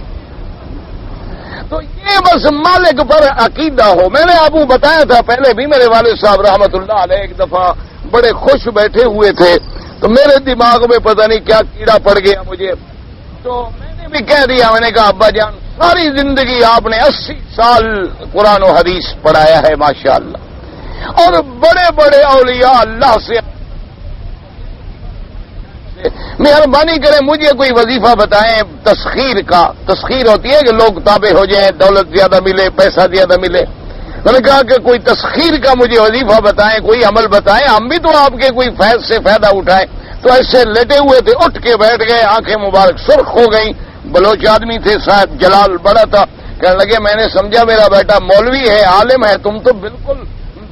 Speaker 1: تو یہ بس مالک پر عقیدہ ہو. میں نے آپ کو بتایا تھا پہلے بھی, میرے والد صاحب رحمت اللہ علیہ ایک دفعہ بڑے خوش بیٹھے ہوئے تھے, تو میرے دماغ میں پتہ نہیں کیا کیڑا پڑ گیا مجھے. تو میں نے بھی کہہ دیا, میں نے کہا ابا جان ساری زندگی آپ نے 80 سال قرآن و حدیث پڑھایا ہے ماشاءاللہ, اور بڑے بڑے اولیاء اللہ سے مہربانی کریں مجھے کوئی وظیفہ بتائیں تسخیر کا. تسخیر ہوتی ہے کہ لوگ تابع ہو جائیں, دولت زیادہ ملے, پیسہ زیادہ ملے. میں نے کہا کہ کوئی تسخیر کا مجھے وظیفہ بتائیں, کوئی عمل بتائیں, ہم بھی تو آپ کے کوئی فیض سے فائدہ اٹھائیں. تو ایسے لیٹے ہوئے تھے, اٹھ کے بیٹھ گئے, آنکھیں مبارک سرخ ہو گئیں. بلوچ آدمی تھے, شاید جلال بڑا تھا. کہنے لگے میں نے سمجھا میرا بیٹا مولوی ہے, عالم ہے, تم تو بالکل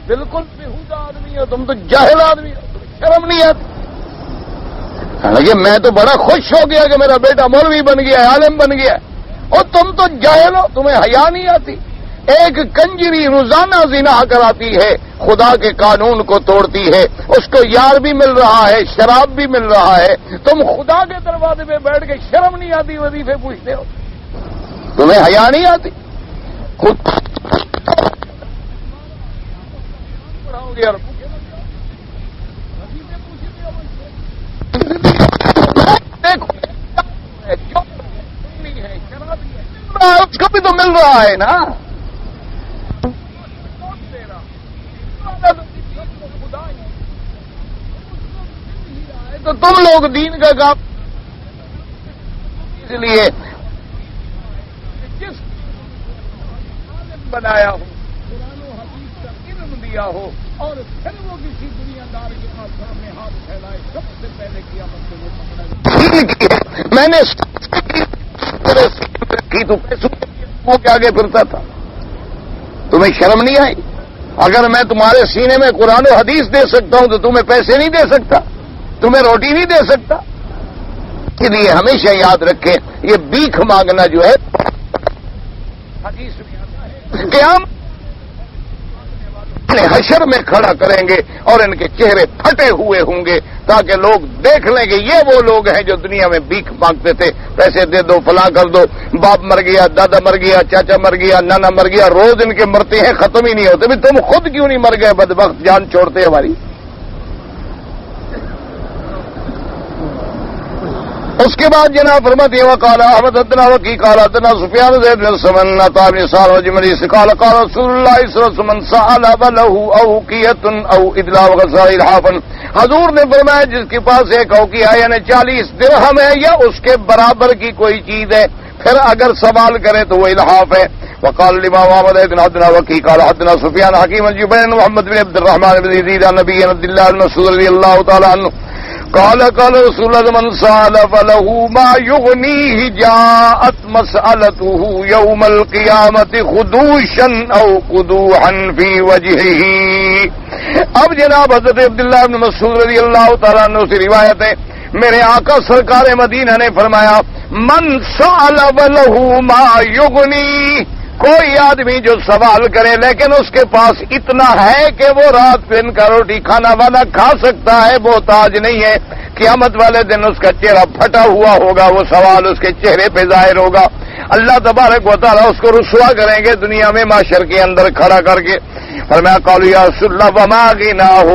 Speaker 1: بےہودہ آدمی ہو, تم تو جاہل آدمی ہو, تمہیں شرم نہیں آتی. حالانکہ میں تو بڑا خوش ہو گیا کہ میرا بیٹا مولوی بن گیا, عالم بن گیا, اور تم تو جاہل ہو, تمہیں حیا نہیں آتی. ایک کنجری روزانہ زنا کراتی ہے, خدا کے قانون کو توڑتی ہے, اس کو یار بھی مل رہا ہے, شراب بھی مل رہا ہے. تم خدا کے دروازے پہ بیٹھ کے شرم نہیں آتی وظیفے پوچھتے ہو, تمہیں حیا نہیں آتی. خود پڑھاؤ گے اور اس کو بھی تو مل رہا ہے نا. تو تم لوگ دین کا کام, اس لیے جس بنایا ہو, قرآن و حدیث کا علم دیا ہو, اور پھر وہ کسی دنیا دار کے سامنے ہاتھ پھیلائے, سب سے پہلے کیا مطلب وہ پکڑا. میں نے کی تو پیسوں کے آگے پھرتا تھا. تمہیں شرم نہیں آئی؟ اگر میں تمہارے سینے میں قرآن و حدیث دے سکتا ہوں تو تمہیں پیسے نہیں دے سکتا, تمہیں روٹی نہیں دے سکتا. اس لیے ہمیشہ یاد رکھیں یہ بھیک مانگنا جو ہے حدیث میں آتا ہے کہ ہم حشر میں کھڑا کریں گے اور ان کے چہرے پھٹے ہوئے ہوں گے, تاکہ لوگ دیکھ لیں کہ یہ وہ لوگ ہیں جو دنیا میں بھیک مانگتے تھے, پیسے دے دو, فلاں کر دو, باپ مر گیا, دادا مر گیا, چاچا مر گیا, نانا مر گیا, روز ان کے مرتے ہیں, ختم ہی نہیں ہوتے. بھی تم خود کیوں نہیں مر گئے بدبخت, جان چھوڑتے ہماری. اس کے بعد جناب فرماتے ہیں وقال احمد حدثنا وکی قال حدثنا سفیان زید بن سمن عطا بن سار وجمری قال قال رسول اللہ صلی اللہ علیہ وسلم سأل وله اوقیۃ او ادلا وغسائل حافن، حضور نے فرمایا جس کے پاس ایک اوقیہ یعنی 40 درہم ہے یا اس کے برابر کی کوئی چیز ہے، پھر اگر سوال کرے تو وہ الحاف ہے۔ وقال الامام احمد بن حدثنا وکی قال حدثنا سفیان حکیم الجبین محمد بن عبد الرحمن بن یزید عن نبی عبد اللہ بن مسعود رضی اللہ تعالی عنہ قال قال رسول الله من سأل فله ما يغنيه جاءت مسألته يوم القيامة خدوشا او قدوحا في وجهه۔ اب جناب حضرت عبداللہ بن مسعود رضی اللہ تعالیٰ عنہ سے روایت ہے، میرے آقا سرکار مدینہ نے فرمایا من سأل فله ما يغنيه، کوئی آدمی جو سوال کرے لیکن اس کے پاس اتنا ہے کہ وہ رات دن کا روٹی کھانا والا کھا سکتا ہے، محتاج نہیں ہے، قیامت والے دن اس کا چہرہ پھٹا ہوا ہوگا، وہ سوال اس کے چہرے پہ ظاہر ہوگا، اللہ تبارک و تعالیٰ اس کو رسوا کریں گے دنیا میں معاشر کے اندر کھڑا کر کے۔ فرمایا قالوا یا رسول اللہ وما غناہ،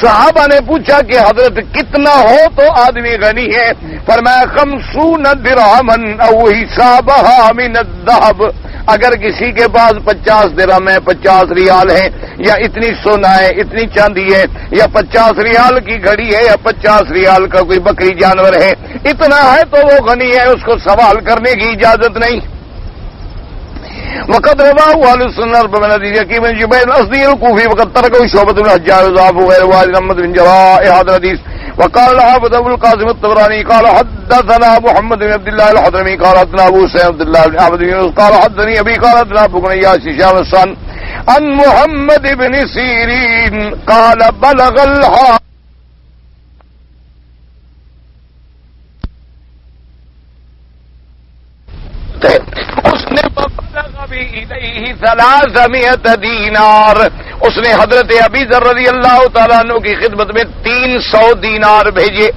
Speaker 1: صحابہ نے پوچھا کہ حضرت کتنا ہو تو آدمی غنی ہے؟ فرمایا 50 درہما او حسابها من الذهب، اگر کسی کے پاس 50 درہم ہے، 50 ریال ہے، یا اتنی سونا ہے، اتنی چاندی ہے، یا 50 ریال کی گھڑی ہے، یا 50 ریال کا کوئی بکری جانور ہے، اتنا ہے تو وہ غنی ہے، اس کو سوال کرنے کی اجازت نہیں۔ وقد رواه اهل السنه بن حديث حكيم بن جبير الاصدي الكوفي وقد تركه شعبة بن الحجاج وضعفه غير واحد محمد بن جراح هذا الحديث وقال الحافظ ابو القاسم الطبراني قال حدثنا محمد بن عبد الله الحضرمي قال حدثنا ابو سعيد عبد الله بن احمد بن يونس قال حدثني ابي قال حدثنا ابو قنياس هشام الصن عن محمد بن سيرين قال بلغ الحافظ اس نے 300 دینار، اس نے حضرت ابی ذر رضی اللہ تعالیٰ عنہ کی خدمت میں 300 دینار بھیجے۔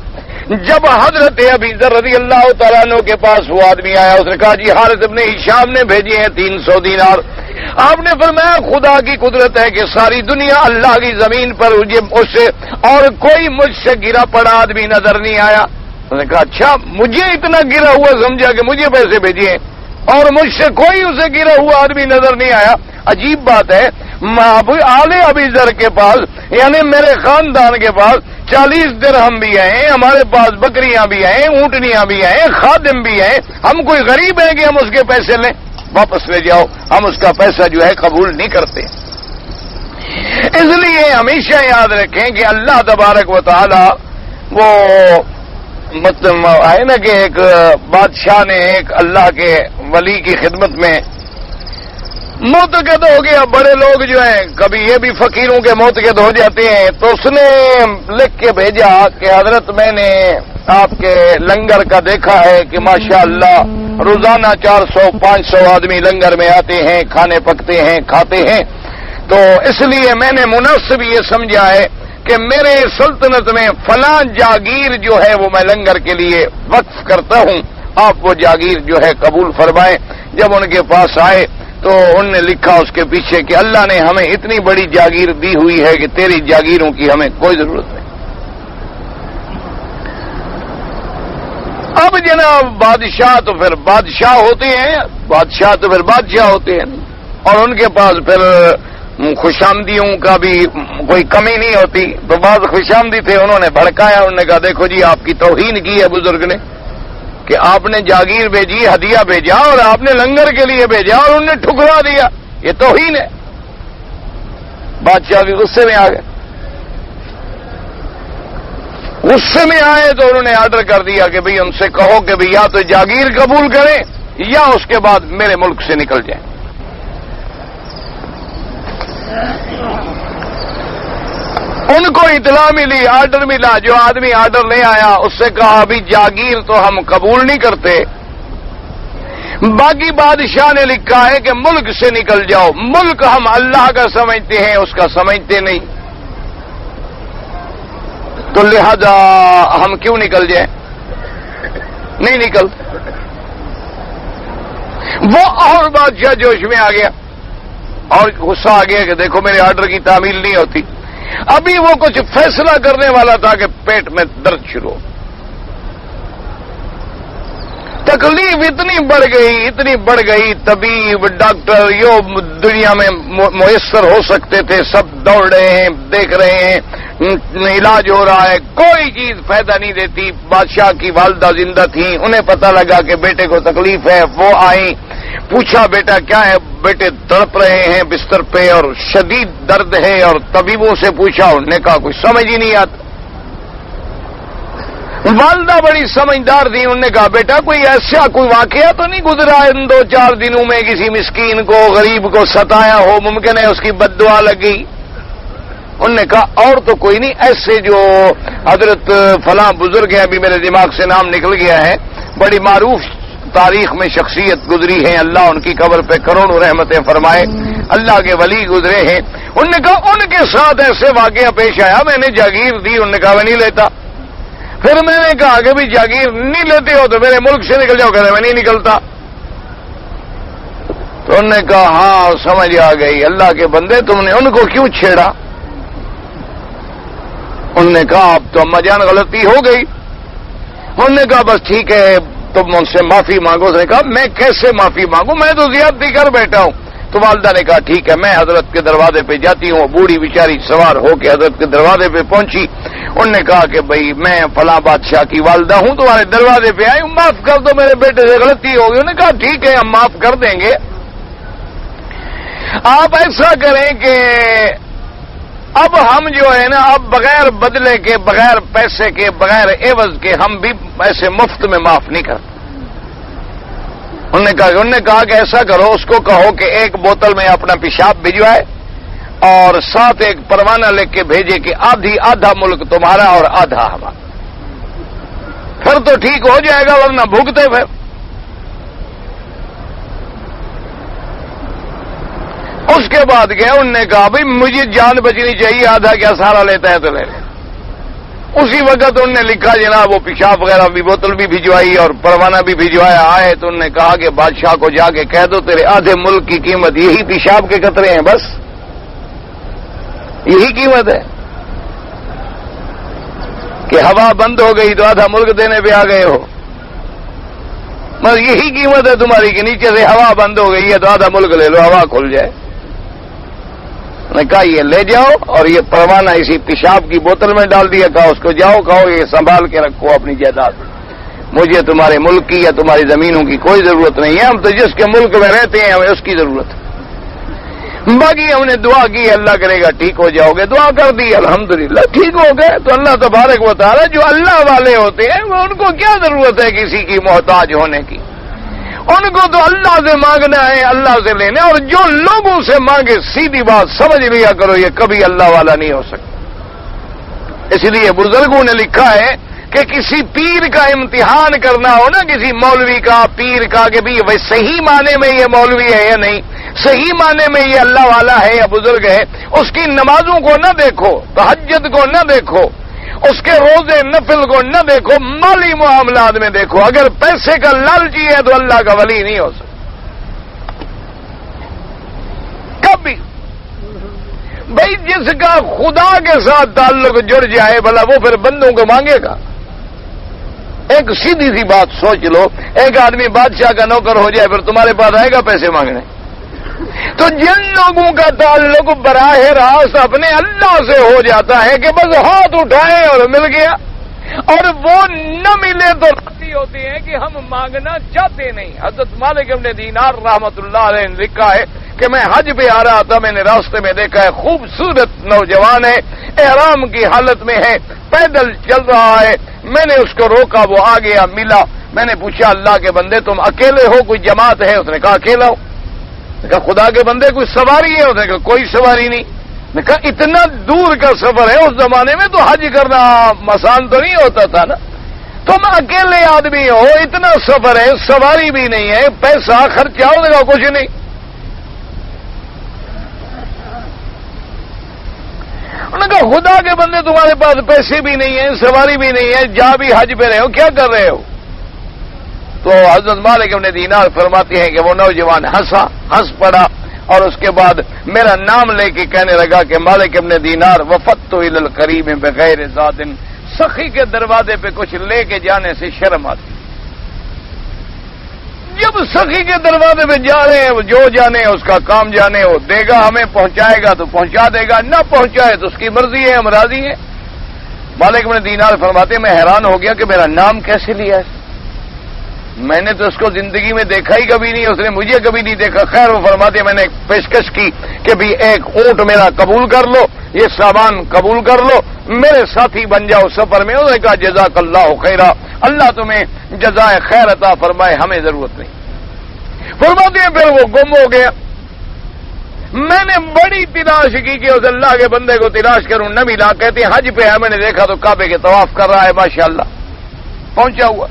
Speaker 1: جب حضرت ابی ذر رضی اللہ تعالیٰ عنہ کے پاس وہ آدمی آیا، اس نے کہا جی حارث ابن ہشام نے بھیجے ہیں 300 دینار۔ آپ نے فرمایا خدا کی قدرت ہے کہ ساری دنیا اللہ کی زمین پر اس سے اور کوئی مجھ سے گرا پڑا آدمی نظر نہیں آیا۔ اس نے کہا اچھا مجھے اتنا گرا ہوا سمجھا کہ مجھے پیسے بھیجے ہیں اور مجھ سے کوئی اسے گرا ہوا آدمی نظر نہیں آیا۔ عجیب بات ہے، آل ابی ذر کے پاس یعنی میرے خاندان کے پاس 40 درہم بھی ہیں، ہمارے پاس بکریاں بھی ہیں، اونٹنیاں بھی ہیں، خادم بھی ہیں، ہم کوئی غریب ہیں کہ ہم اس کے پیسے لیں؟ واپس لے جاؤ، ہم اس کا پیسہ جو ہے قبول نہیں کرتے۔ اس لیے ہمیشہ یاد رکھیں کہ اللہ تبارک و تعالی وہ مطلب ہے نا کہ ایک بادشاہ نے ایک اللہ کے ولی کی خدمت میں معتقد ہو گیا، بڑے لوگ جو ہیں کبھی یہ بھی فقیروں کے معتقد ہو جاتے ہیں، تو اس نے لکھ کے بھیجا کہ حضرت میں نے آپ کے لنگر کا دیکھا ہے کہ ماشاءاللہ روزانہ 400-500 آدمی لنگر میں آتے ہیں، کھانے پکتے ہیں، کھاتے ہیں، تو اس لیے میں نے مناسب یہ سمجھا ہے کہ میرے سلطنت میں فلاں جاگیر جو ہے وہ میں لنگر کے لیے وقف کرتا ہوں، آپ وہ جاگیر جو ہے قبول فرمائیں۔ جب ان کے پاس آئے تو ان نے لکھا اس کے پیچھے کہ اللہ نے ہمیں اتنی بڑی جاگیر دی ہوئی ہے کہ تیری جاگیروں کی ہمیں کوئی ضرورت نہیں۔ اب جناب بادشاہ تو پھر بادشاہ ہوتے ہیں، بادشاہ تو پھر بادشاہ ہوتے ہیں، اور ان کے پاس پھر خوشامدیوں کا بھی کوئی کمی نہیں ہوتی، تو بعض خوشامدی تھے، انہوں نے بھڑکایا، انہوں نے کہا دیکھو جی آپ کی توہین کی ہے بزرگ نے کہ آپ نے جاگیر بھیجی، ہدیہ بھیجا اور آپ نے لنگر کے لیے بھیجا اور انہوں نے ٹھکرا دیا، یہ توہین ہے۔ بادشاہ بھی غصے میں آ گئے، غصے میں آئے تو انہوں نے آرڈر کر دیا کہ بھئی ان سے کہو کہ بھئی یا تو جاگیر قبول کریں یا اس کے بعد میرے ملک سے نکل جائیں۔ ان کو اطلاع ملی، آرڈر ملا، جو آدمی آرڈر لے آیا اس سے کہا ابھی جاگیر تو ہم قبول نہیں کرتے، باقی بادشاہ نے لکھا ہے کہ ملک سے نکل جاؤ، ملک ہم اللہ کا سمجھتے ہیں اس کا سمجھتے نہیں، تو لہذا ہم کیوں نکل جائیں؟ نہیں نکل۔ وہ اور بادشاہ جوش میں آ گیا اور غصہ آ گیا کہ دیکھو میرے آرڈر کی تعمیل نہیں ہوتی۔ ابھی وہ کچھ فیصلہ کرنے والا تھا کہ پیٹ میں درد شروع، تکلیف اتنی بڑھ گئی طبیب ڈاکٹر جو دنیا میں میسر ہو سکتے تھے سب دوڑ رہے ہیں، دیکھ رہے ہیں، علاج ہو رہا ہے، کوئی چیز فائدہ نہیں دیتی۔ بادشاہ کی والدہ زندہ تھیں، انہیں پتہ لگا کہ بیٹے کو تکلیف ہے، وہ آئیں، پوچھا بیٹا کیا ہے؟ بیٹے تڑپ رہے ہیں بستر پہ اور شدید درد ہے، اور طبیبوں سے پوچھا، انہوں نے کہا کچھ سمجھ ہی نہیں آتا۔ والدہ بڑی سمجھدار تھی، انہوں نے کہا بیٹا کوئی ایسا کوئی واقعہ تو نہیں گزرا ان 2-4 دنوں میں کسی مسکین کو غریب کو ستایا ہو، ممکن ہے اس کی بد دعا لگی؟ انہوں نے کہا اور تو کوئی نہیں، ایسے جو حضرت فلاں بزرگ ہیں، ابھی میرے دماغ سے نام نکل گیا ہے، بڑی معروف تاریخ میں شخصیت گزری ہیں، اللہ ان کی قبر پہ کروڑوں رحمتیں فرمائے، اللہ کے ولی گزرے ہیں۔ انہوں نے کہا ان کے ساتھ ایسے واقعہ پیش آیا، میں نے جاگیر دی، انہوں نے کہا میں نہیں لیتا۔ پھر میں نے کہا کہ بھی جاگیر نہیں لیتے ہو تو میرے ملک سے نکل جاؤ، کہتے میں نہیں نکلتا۔ تو انہوں نے کہا ہاں سمجھ آ گئی، اللہ کے بندے تم نے ان کو کیوں چھیڑا؟ انہوں نے کہا اب تو اما جان غلطی ہو گئی۔ انہوں نے کہا بس ٹھیک ہے تم ان سے معافی مانگو۔ اس نے کہا میں کیسے معافی مانگوں، میں تو زیادتی کر بیٹھا ہوں۔ تو والدہ نے کہا ٹھیک ہے میں حضرت کے دروازے پہ جاتی ہوں۔ بوڑھی بیچاری سوار ہو کے حضرت کے دروازے پہ پہنچی۔ انہوں نے کہا کہ بھئی میں فلاں بادشاہ کی والدہ ہوں، تمہارے دروازے پہ آئی ہوں، معاف کر دو میرے بیٹے سے غلطی ہو گئی۔ انہوں نے کہا ٹھیک ہے ہم معاف کر دیں گے، آپ ایسا کریں کہ اب ہم جو ہے نا اب بغیر بدلے کے، بغیر پیسے کے، بغیر عوض کے ہم بھی ایسے مفت میں معاف نہیں کرتے۔ انہوں نے کہا کہ ایسا کرو، اس کو کہو کہ ایک بوتل میں اپنا پیشاب بھجوائے اور ساتھ ایک پروانہ لکھ کے بھیجے کہ آدھا ملک تمہارا اور آدھا ہمارا، پھر تو ٹھیک ہو جائے گا ورنہ بھگتے پھر۔ اس کے بعد گیا، انہوں نے کہا بھئی مجھے جان بچنی چاہیے، آدھا کیا سارا لیتا ہے تو لے لے۔ اسی وقت انہوں نے لکھا جناب وہ پیشاب وغیرہ بھی بوتل بھی بھجوائی اور پروانہ بھی بھجوایا۔ آئے تو انہوں نے کہا کہ بادشاہ کو جا کے کہہ دو تیرے آدھے ملک کی قیمت یہی پیشاب کے قطرے ہیں، بس یہی قیمت ہے کہ ہوا بند ہو گئی تو آدھا ملک دینے پہ آ گئے ہو، بس یہی قیمت ہے تمہاری کہ نیچے سے ہوا بند ہو گئی ہے تو آدھا ملک لے لو، ہوا کھل جائے۔ نے کہا یہ لے جاؤ اور یہ پروانہ اسی پیشاب کی بوتل میں ڈال دیا، کہا اس کو جاؤ کہو یہ سنبھال کے رکھو اپنی جائیداد، مجھے تمہارے ملک کی یا تمہاری زمینوں کی کوئی ضرورت نہیں ہے، ہم تو جس کے ملک میں رہتے ہیں ہمیں اس کی ضرورت ہے۔ باقی ہم نے دعا کی اللہ کرے گا ٹھیک ہو جاؤ گے، دعا کر دی الحمدللہ ٹھیک ہو گئے۔ تو اللہ تبارک و تعالی جو اللہ والے ہوتے ہیں وہ ان کو کیا ضرورت ہے کسی کی محتاج ہونے کی، ان کو تو اللہ سے مانگنا ہے، اللہ سے لینا، اور جو لوگوں سے مانگے سیدھی بات سمجھ لیا کرو یہ کبھی اللہ والا نہیں ہو سکتا۔ اس لیے بزرگوں نے لکھا ہے کہ کسی پیر کا امتحان کرنا ہو نا، کسی مولوی کا پیر کا کہ بھی وہ صحیح معنی میں یہ مولوی ہے یا نہیں، صحیح معنی میں یہ اللہ والا ہے یا بزرگ ہے، اس کی نمازوں کو نہ دیکھو، تہجد کو نہ دیکھو، اس کے روزے نفل کو نہ دیکھو، مالی معاملات میں دیکھو۔ اگر پیسے کا لالچی ہے تو اللہ کا ولی نہیں ہو سکتا کبھی۔ بھائی جس کا خدا کے ساتھ تعلق جڑ جائے بھلا وہ پھر بندوں کو مانگے گا؟ ایک سیدھی سی بات سوچ لو، ایک آدمی بادشاہ کا نوکر ہو جائے پھر تمہارے پاس آئے گا پیسے مانگنے؟ تو جن لوگوں کا تعلق براہ راست اپنے اللہ سے ہو جاتا ہے کہ بس ہاتھ اٹھائے اور مل گیا، اور وہ نہ ملے تو راضی ہوتے ہیں کہ ہم مانگنا چاہتے نہیں۔ حضرت مالک ابن دینار رحمت اللہ علیہ نے لکھا ہے کہ میں حج پہ آ رہا تھا، میں نے راستے میں دیکھا ہے خوبصورت نوجوان ہے، احرام کی حالت میں ہے، پیدل چل رہا ہے، میں نے اس کو روکا، وہ آ گیا ملا، میں نے پوچھا اللہ کے بندے تم اکیلے ہو کوئی جماعت ہے؟ اس نے کہا اکیلا ہوں۔ میں کہا خدا کے بندے کوئی سواری ہے؟ اس نے کہا کوئی سواری نہیں۔ میں کہا اتنا دور کا سفر ہے، اس زمانے میں تو حج کرنا آسان تو نہیں ہوتا تھا نا، تم اکیلے آدمی ہو، اتنا سفر ہے، سواری بھی نہیں ہے، پیسہ خرچہ ہونے کا کچھ نہیں۔ انہوں نے کہا خدا کے بندے تمہارے پاس پیسے بھی نہیں ہیں، سواری بھی نہیں ہے، جا بھی حج پہ رہے ہو، کیا کر رہے ہو؟ تو حضرت مالک ابن دینار فرماتے ہیں کہ وہ نوجوان ہنس پڑا اور اس کے بعد میرا نام لے کے کہنے لگا کہ مالک ابن دینار وفدت الی الکریم بغیر زاد، سخی کے دروازے پہ کچھ لے کے جانے سے شرم آتی، جب سخی کے دروازے پہ جا رہے ہیں، جو جانے اس کا کام جانے، وہ دے گا ہمیں، پہنچائے گا تو پہنچا دے گا، نہ پہنچائے تو اس کی مرضی ہے، ہم راضی ہیں۔ مالک بن دینار فرماتے ہیں میں حیران ہو گیا کہ میرا نام کیسے لیا ہے، میں نے تو اس کو زندگی میں دیکھا ہی کبھی نہیں، اس نے مجھے کبھی نہیں دیکھا۔ خیر وہ فرماتے ہیں میں نے ایک پیشکش کی کہ بھی ایک اونٹ میرا قبول کر لو، یہ سامان قبول کر لو، میرے ساتھی بن جاؤ سفر میں۔ انہوں نے کہا جزاک اللہ خیرہ، اللہ تمہیں جزائے خیر عطا فرمائے، ہمیں ضرورت نہیں۔ فرماتے ہیں پھر وہ گم ہو گیا۔ میں نے بڑی تلاش کی کہ اس اللہ کے بندے کو تلاش کروں، نہ ملا۔ کہتے ہیں حج پہ ہے، میں نے دیکھا تو کعبے کے طواف کر رہا ہے، ماشاءاللہ پہنچا ہوا۔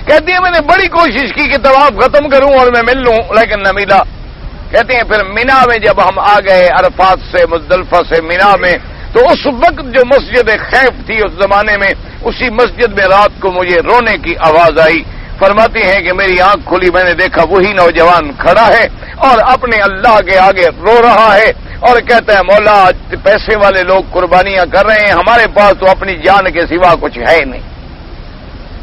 Speaker 1: کہتے ہیں میں نے بڑی کوشش کی کہ طواف ختم کروں اور میں مل لوں، لیکن نہ ملا۔ کہتے ہیں پھر مینا میں جب ہم آ گئے، عرفات سے مزدلفہ سے مینا میں، تو اس وقت جو مسجد خیف تھی اس زمانے میں، اسی مسجد میں رات کو مجھے رونے کی آواز آئی۔ فرماتے ہیں کہ میری آنکھ کھلی، میں نے دیکھا وہی نوجوان کھڑا ہے اور اپنے اللہ کے آگے رو رہا ہے اور کہتا ہے مولا آج پیسے والے لوگ قربانیاں کر رہے ہیں، ہمارے پاس تو اپنی جان کے سوا کچھ ہے نہیں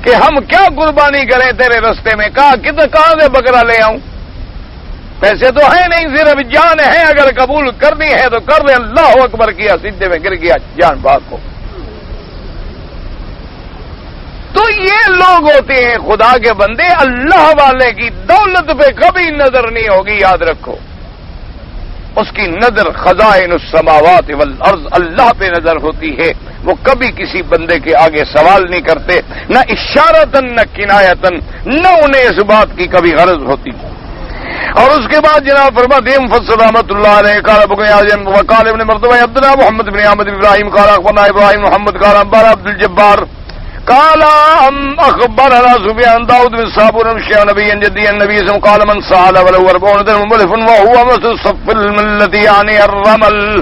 Speaker 1: کہ ہم کیا قربانی کریں تیرے رستے میں۔ کہاں سے بکرا لے آؤں، پیسے تو ہے نہیں، صرف جان ہے، اگر قبول کرنی ہے تو کر لیں۔ اللہ اکبر کیا، سجدے میں گر گیا، جان باغ کو۔ تو یہ لوگ ہوتے ہیں خدا کے بندے، اللہ والے کی دولت پہ کبھی نظر نہیں ہوگی، یاد رکھو۔ اس کی نظر خزائن السماوات والارض، اللہ پہ نظر ہوتی ہے، وہ کبھی کسی بندے کے آگے سوال نہیں کرتے، نہ اشارتن نہ کنایتن، نہ انہیں اس بات کی کبھی غرض ہوتی۔ اور اس کے بعد جناب فرماتے ہیں مفسر رحمۃ اللہ علیہ قال ابو اعظم وقال ابن مرتضی عبداللہ محمد بن احمد بن ابراہیم قال اخبرنا ابراہیم محمد قال انبانا عبد الجبار قال اخبرنا سفیان داؤد بن صابر شیخ نبی جدی النبی صلی قال من سال ولو 40 درهم ملف وهو مثل صف الملة يعني الرمل۔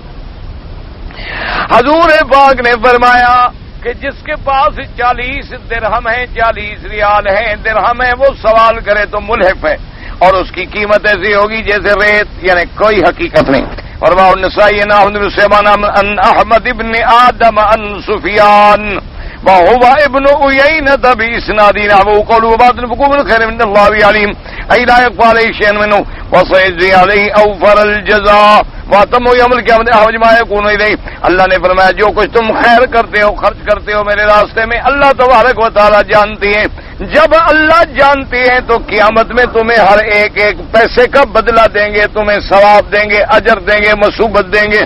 Speaker 1: حضور پاک نے فرمایا کہ جس کے پاس 40 درہم ہیں، 40 ریال ہیں، درہم ہے، وہ سوال کرے تو ملحف ہے، اور اس کی قیمت ایسی ہوگی جیسے ریت، یعنی کوئی حقیقت نہیں۔ اور وہ النسائی ناحد بن سلیمان عن احمد ابن آدم عن سفیان وهو ابن عيينة بإسناد نحوه قوله بعد الفقوم الخير من الله عليم أي لا يقبل عليه شيء منه وسيجزي عليه أوفر الجزاء واتم يوم القيامة أحوج ما يكون إليه۔ اللہ نے فرمایا جو کچھ تم خیر کرتے ہو، خرچ کرتے ہو میرے راستے میں، اللہ تبارک و تعالی جانتے ہیں۔ جب اللہ جانتے ہیں تو قیامت میں تمہیں ہر ایک ایک پیسے کا بدلہ دیں گے، تمہیں ثواب دیں گے، اجر دیں گے، مثوبت دیں گے۔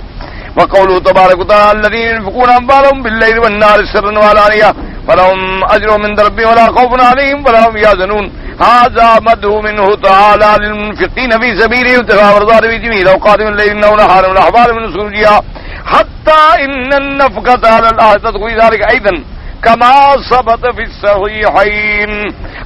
Speaker 1: وقوله تبارك وتعالى الذين ينفقون أموالهم بالليل والنهار سرا وعلانية فلهم أجر من ربهم ولا خوف عليهم ولا هم يحزنون۔ هذا مدح منه تعالى للمنفقين في سبيله ابتغاء مرضات به لو قادم الليل ونهارا والأحوال من سرجها حتى إن النفقة على الأهل تدخل ذلك أيضا كما ثبت في الصحيحين۔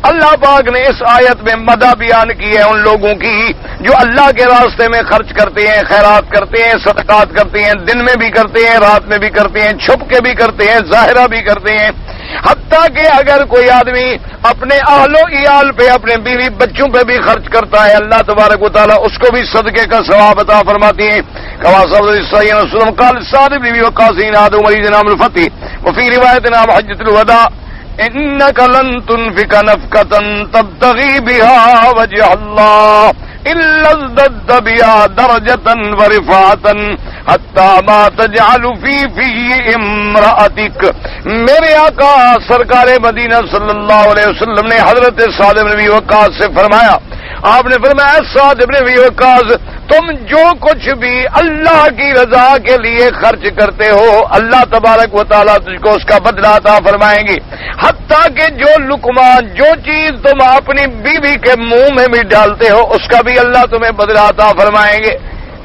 Speaker 1: اللہ پاک نے اس آیت میں مدح بیان کی ہے ان لوگوں کی جو اللہ کے راستے میں خرچ کرتے ہیں، خیرات کرتے ہیں، صدقات کرتے ہیں، دن میں بھی کرتے ہیں، رات میں بھی کرتے ہیں، چھپ کے بھی کرتے ہیں، ظاہرہ بھی کرتے ہیں۔ حتیٰ کہ اگر کوئی آدمی اپنے اہل و عیال پہ، اپنے بیوی بچوں پہ بھی خرچ کرتا ہے، اللہ تبارک و تعالیٰ اس کو بھی صدقے کا ثواب عطا فرماتی ہیں۔ کما ثبت صحیح رسول قال سعد بن ابی وقاص نادى مريض نام الفتح وفي روایت نام حجۃ الوداع انك لن تنفق نفقة تبتغي بها وجه الله الا ازددت بها درجة ورفعة حتى ما تجعل في امرأتك۔ میرے آقا سرکار مدینہ صلی اللہ علیہ وسلم نے حضرت سعد بن ابی وقاص سے فرمایا، آپ نے فرمایا سعد بن ابی وقاص تم جو کچھ بھی اللہ کی رضا کے لیے خرچ کرتے ہو، اللہ تبارک و تعالیٰ تجھ کو اس کا بدلہ عطا فرمائیں گے۔ حتیٰ کہ جو لقمہ، جو چیز تم اپنی بیوی کے منہ میں بھی ڈالتے ہو، اس کا بھی اللہ تمہیں بدلہ عطا فرمائیں گے۔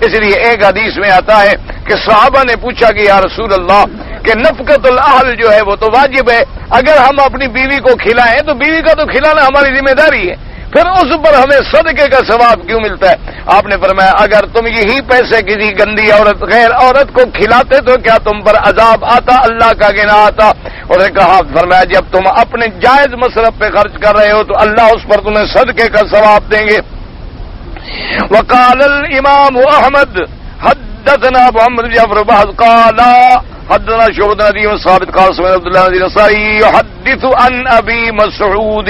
Speaker 1: اس لیے ایک حدیث میں آتا ہے کہ صحابہ نے پوچھا کہ یا رسول اللہ کہ نفقۃ الاہل جو ہے وہ تو واجب ہے، اگر ہم اپنی بیوی کو کھلائیں تو بیوی کا تو کھلانا ہماری ذمہ داری ہے، پھر اس پر ہمیں صدقے کا ثواب کیوں ملتا ہے؟ آپ نے فرمایا اگر تم یہی پیسے کسی گندی عورت، غیر عورت کو کھلاتے تو کیا تم پر عذاب آتا، اللہ کا گناہ آتا؟ اور نے کہا، فرمایا جب تم اپنے جائز مصرف پہ خرچ کر رہے ہو تو اللہ اس پر تمہیں صدقے کا ثواب دیں گے۔ وقال الامام احمد حدثنا محمد بن جعفر قال حدثنا شعبة نبي ثابت قال سمعت عبد الله بن الأنصاري يحدث عن أبي مسعود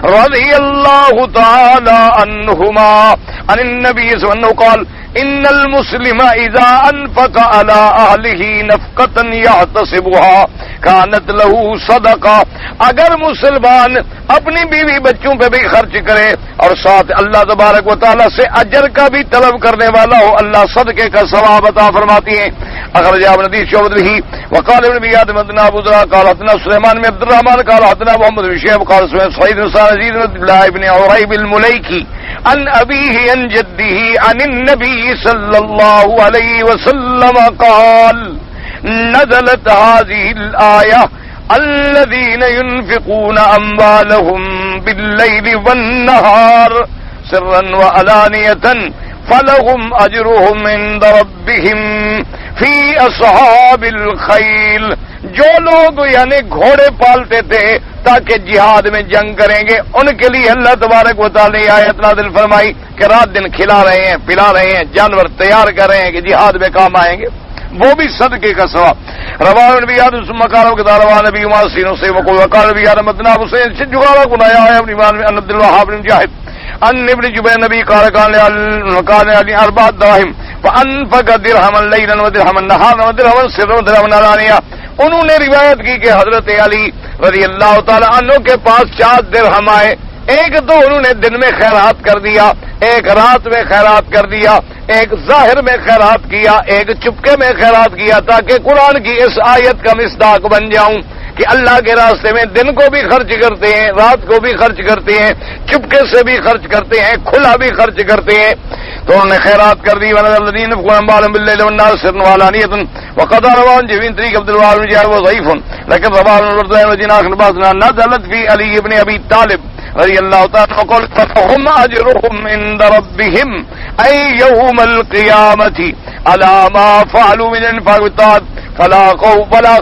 Speaker 1: رضي الله تعالى عنهما عن النبي صلى الله عليه وسلم قال إن المسلم إذا أنفق على أهله نفقة يحتسبها كانت له صدقة. اگر مسلمان اپنی بیوی بچوں پہ بھی خرچ کرے اور ساتھ اللہ تبارک و تعالیٰ سے اجر کا بھی طلب کرنے والا ہو, اللہ صدقے کا ثواب عطا فرماتی ہیں. اخرج ابن ابي شعبة به وقال ابن ابي حاتم حدثنا ابو ذر قال حدثنا سليمان بن عبد الرحمن قال حدثنا محمد بن شهاب قال سمعت سعيد بن يزيد بن عبد الله بن عريب المليكي عن أبيه عن جده عن النبي صلى الله عليه وسلم قال نزلت هذه الآية الذين ينفقون أموالهم بالليل والنهار سرا وعلانية فلهم أجرهم عند ربهم في أصحاب الخيل. جو لوگ یعنی گھوڑے پالتے تھے تاکہ جہاد میں جنگ کریں گے, ان کے لیے اللہ تبارک و تعالی نے آیت نازل فرمائی کہ رات دن کھلا رہے ہیں, پلا رہے ہیں, جانور تیار کر رہے ہیں کہ جہاد میں کام آئیں گے, وہ بھی صدقے کا ثواب. رواه نبی آدم ثم قال وقال نبی ماسین سے وقال وقال نبی آدم مدنا حسین سے جگارا گنایا ہے ابن ایمان ان عبد الوهاب بن مجاہد ان ابن جبیر نبی قال قال علی اربع دراهم فانفق درهما ليلا ودرهما نهارا ودرهما سرا ودرهما علانیہ. انہوں نے روایت کی کہ حضرت علی رضی اللہ تعالی عنہ کے پاس 4 درہم آئے, ایک تو انہوں نے دن میں خیرات کر دیا, ایک رات میں خیرات کر دیا, ایک ظاہر میں خیرات کیا, ایک چپکے میں خیرات کیا, تاکہ قرآن کی اس آیت کا مصداق بن جاؤں کہ اللہ کے راستے میں دن کو بھی خرچ کرتے ہیں, رات کو بھی خرچ کرتے ہیں, چپکے سے بھی خرچ کرتے ہیں, کھلا بھی خرچ کرتے ہیں. تو انہوں نے خیرات کر دی. والذین ينفقون أموالهم بالليل والنهار سرا وعلانية وقد رواه جبين طريق عبد الوهاب بن جابر وضعيف لكن رواه ابن الذين آخر بعضنا نزلت في علي بن أبي طالب رضي الله تعالى وقال فهم أجرهم عند ربهم أي يوم القيامة على ما فعلوا من انفاق والطاعات فلا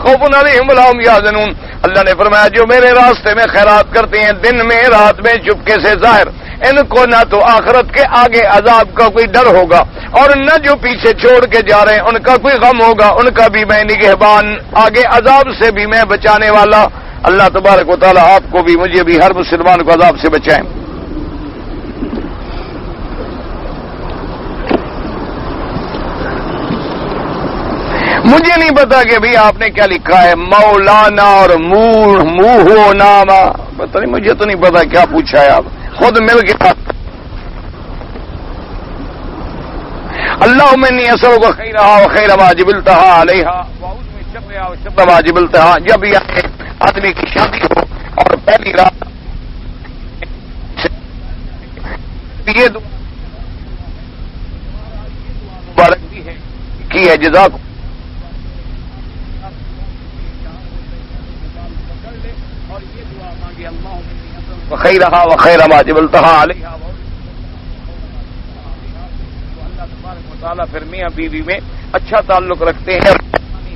Speaker 1: خوف عليهم ولا هم يحزنون. اللہ نے فرمایا جو میرے راستے میں خیرات کرتے ہیں دن میں رات میں چپکے سے ظاہر, ان کو نہ تو آخرت کے آگے عذاب کا کوئی ڈر ہوگا اور نہ جو پیچھے چھوڑ کے جا رہے ہیں ان کا کوئی غم ہوگا, ان کا بھی میں نگہبان, آگے عذاب سے بھی میں بچانے والا. اللہ تبارک و تعالی آپ کو بھی مجھے بھی ہر مسلمان کو عذاب سے بچائیں. مجھے نہیں پتا کہ بھی آپ نے کیا لکھا ہے, مولانا اور موہو نامہ, پتہ نہیں, مجھے تو نہیں پتا کیا پوچھا ہے, آپ خود مل گیا. اللہم انی اسألک خیرہا وخیر ما جبلتہا علیہا واعوذ من شرہا وشر ما جبلتہا. جب یہ آدمی کی شادی ہو اور پہلی رات یہ دعا مبارک بھی ہے کی ہے جزاک وخیرہا وخیر ما جبلتہا علیہا. اللہ تبارک و تعالیٰ پھر میاں بیوی میں اچھا تعلق رکھتے ہیں اور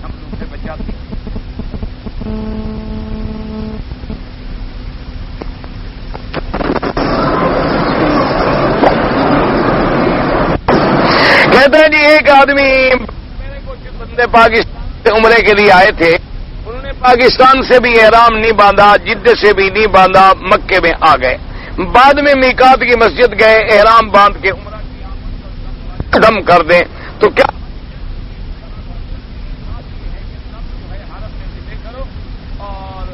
Speaker 1: ہم لوگ سے بچاتے ہیں. کہتے ہیں جی ایک آدمی میرے کو بندے پاکستان سے عمرے کے لیے آئے تھے, پاکستان سے بھی احرام نہیں باندھا, جدہ سے بھی نہیں باندھا, مکے میں آ گئے. بعد میں میقات کی مسجد گئے, احرام باندھ کے عمرہ قدم کر دیں تو کیا اور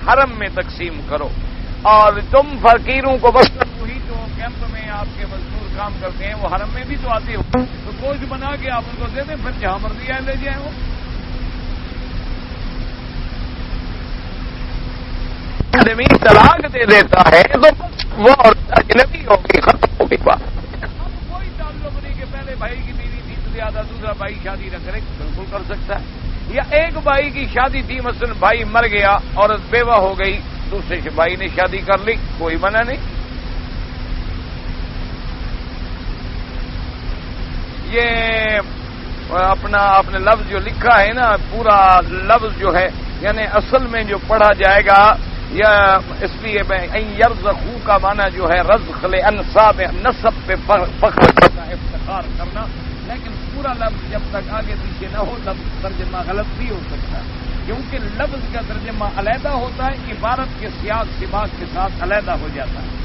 Speaker 1: حرم میں تقسیم کرو, اور تم فقیروں کو بس وہی جو کیمپ میں آپ کے مزدور کام کرتے ہیں وہ حرم میں بھی تو آتے ہو, تو گوشت بنا کے آپ ان کو دے دیں, پھر جہاں مرضی آئے لے جائیں. وہ آدمی طلاق دے دیتا ہے تو وہ اجنبی ہوگی, ختم ہوگی بات. اب کوئی تعلق نہیں کہ پہلے بھائی کی بیوی تھی تو زیادہ دوسرا بھائی شادی نہ کرے, بالکل کر سکتا ہے. یا ایک بھائی کی شادی تھی, مثلا بھائی مر گیا, عورت بیوہ ہو گئی, دوسرے بھائی نے شادی کر لی, کوئی منع نہیں. یہ اپنا آپ نے لفظ جو لکھا ہے نا, پورا لفظ جو ہے یعنی اصل میں جو پڑھا جائے گا یا اس لیے میں یرزقو کا معنی جو ہے رزق انصاب نسب پہ فخر کرنا, افتخار کرنا,
Speaker 2: لیکن پورا لفظ جب تک آگے پیچھے نہ ہو لفظ ترجمہ غلط بھی ہو سکتا ہے، کیونکہ لفظ کا ترجمہ علیحدہ ہوتا ہے، عبارت کے سیاق سباق کے ساتھ علیحدہ ہو جاتا ہے۔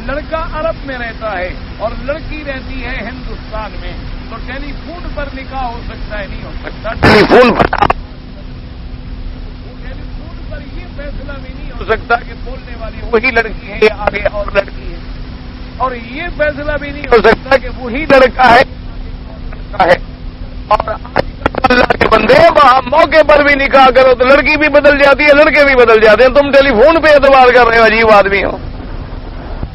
Speaker 2: لڑکا عرب میں رہتا ہے اور لڑکی رہتی ہے ہندوستان میں، تو ٹیلی فون پر نکاح ہو سکتا ہے؟ نہیں ہو سکتا۔ ٹیلی فون پر یہ فیصلہ بھی نہیں ہو سکتا کہ بولنے والی وہی لڑکی ہے یا آگے اور لڑکی ہے، اور یہ فیصلہ بھی نہیں ہو سکتا کہ وہی لڑکا ہے اور آج کل اللہ کے بندے وہاں موقع پر بھی نکاح کرو تو لڑکی بھی بدل جاتی ہے، لڑکے بھی بدل جاتے ہیں، تم ٹیلی فون پہ اعتبار کر رہے ہو، عجیب آدمی ہو۔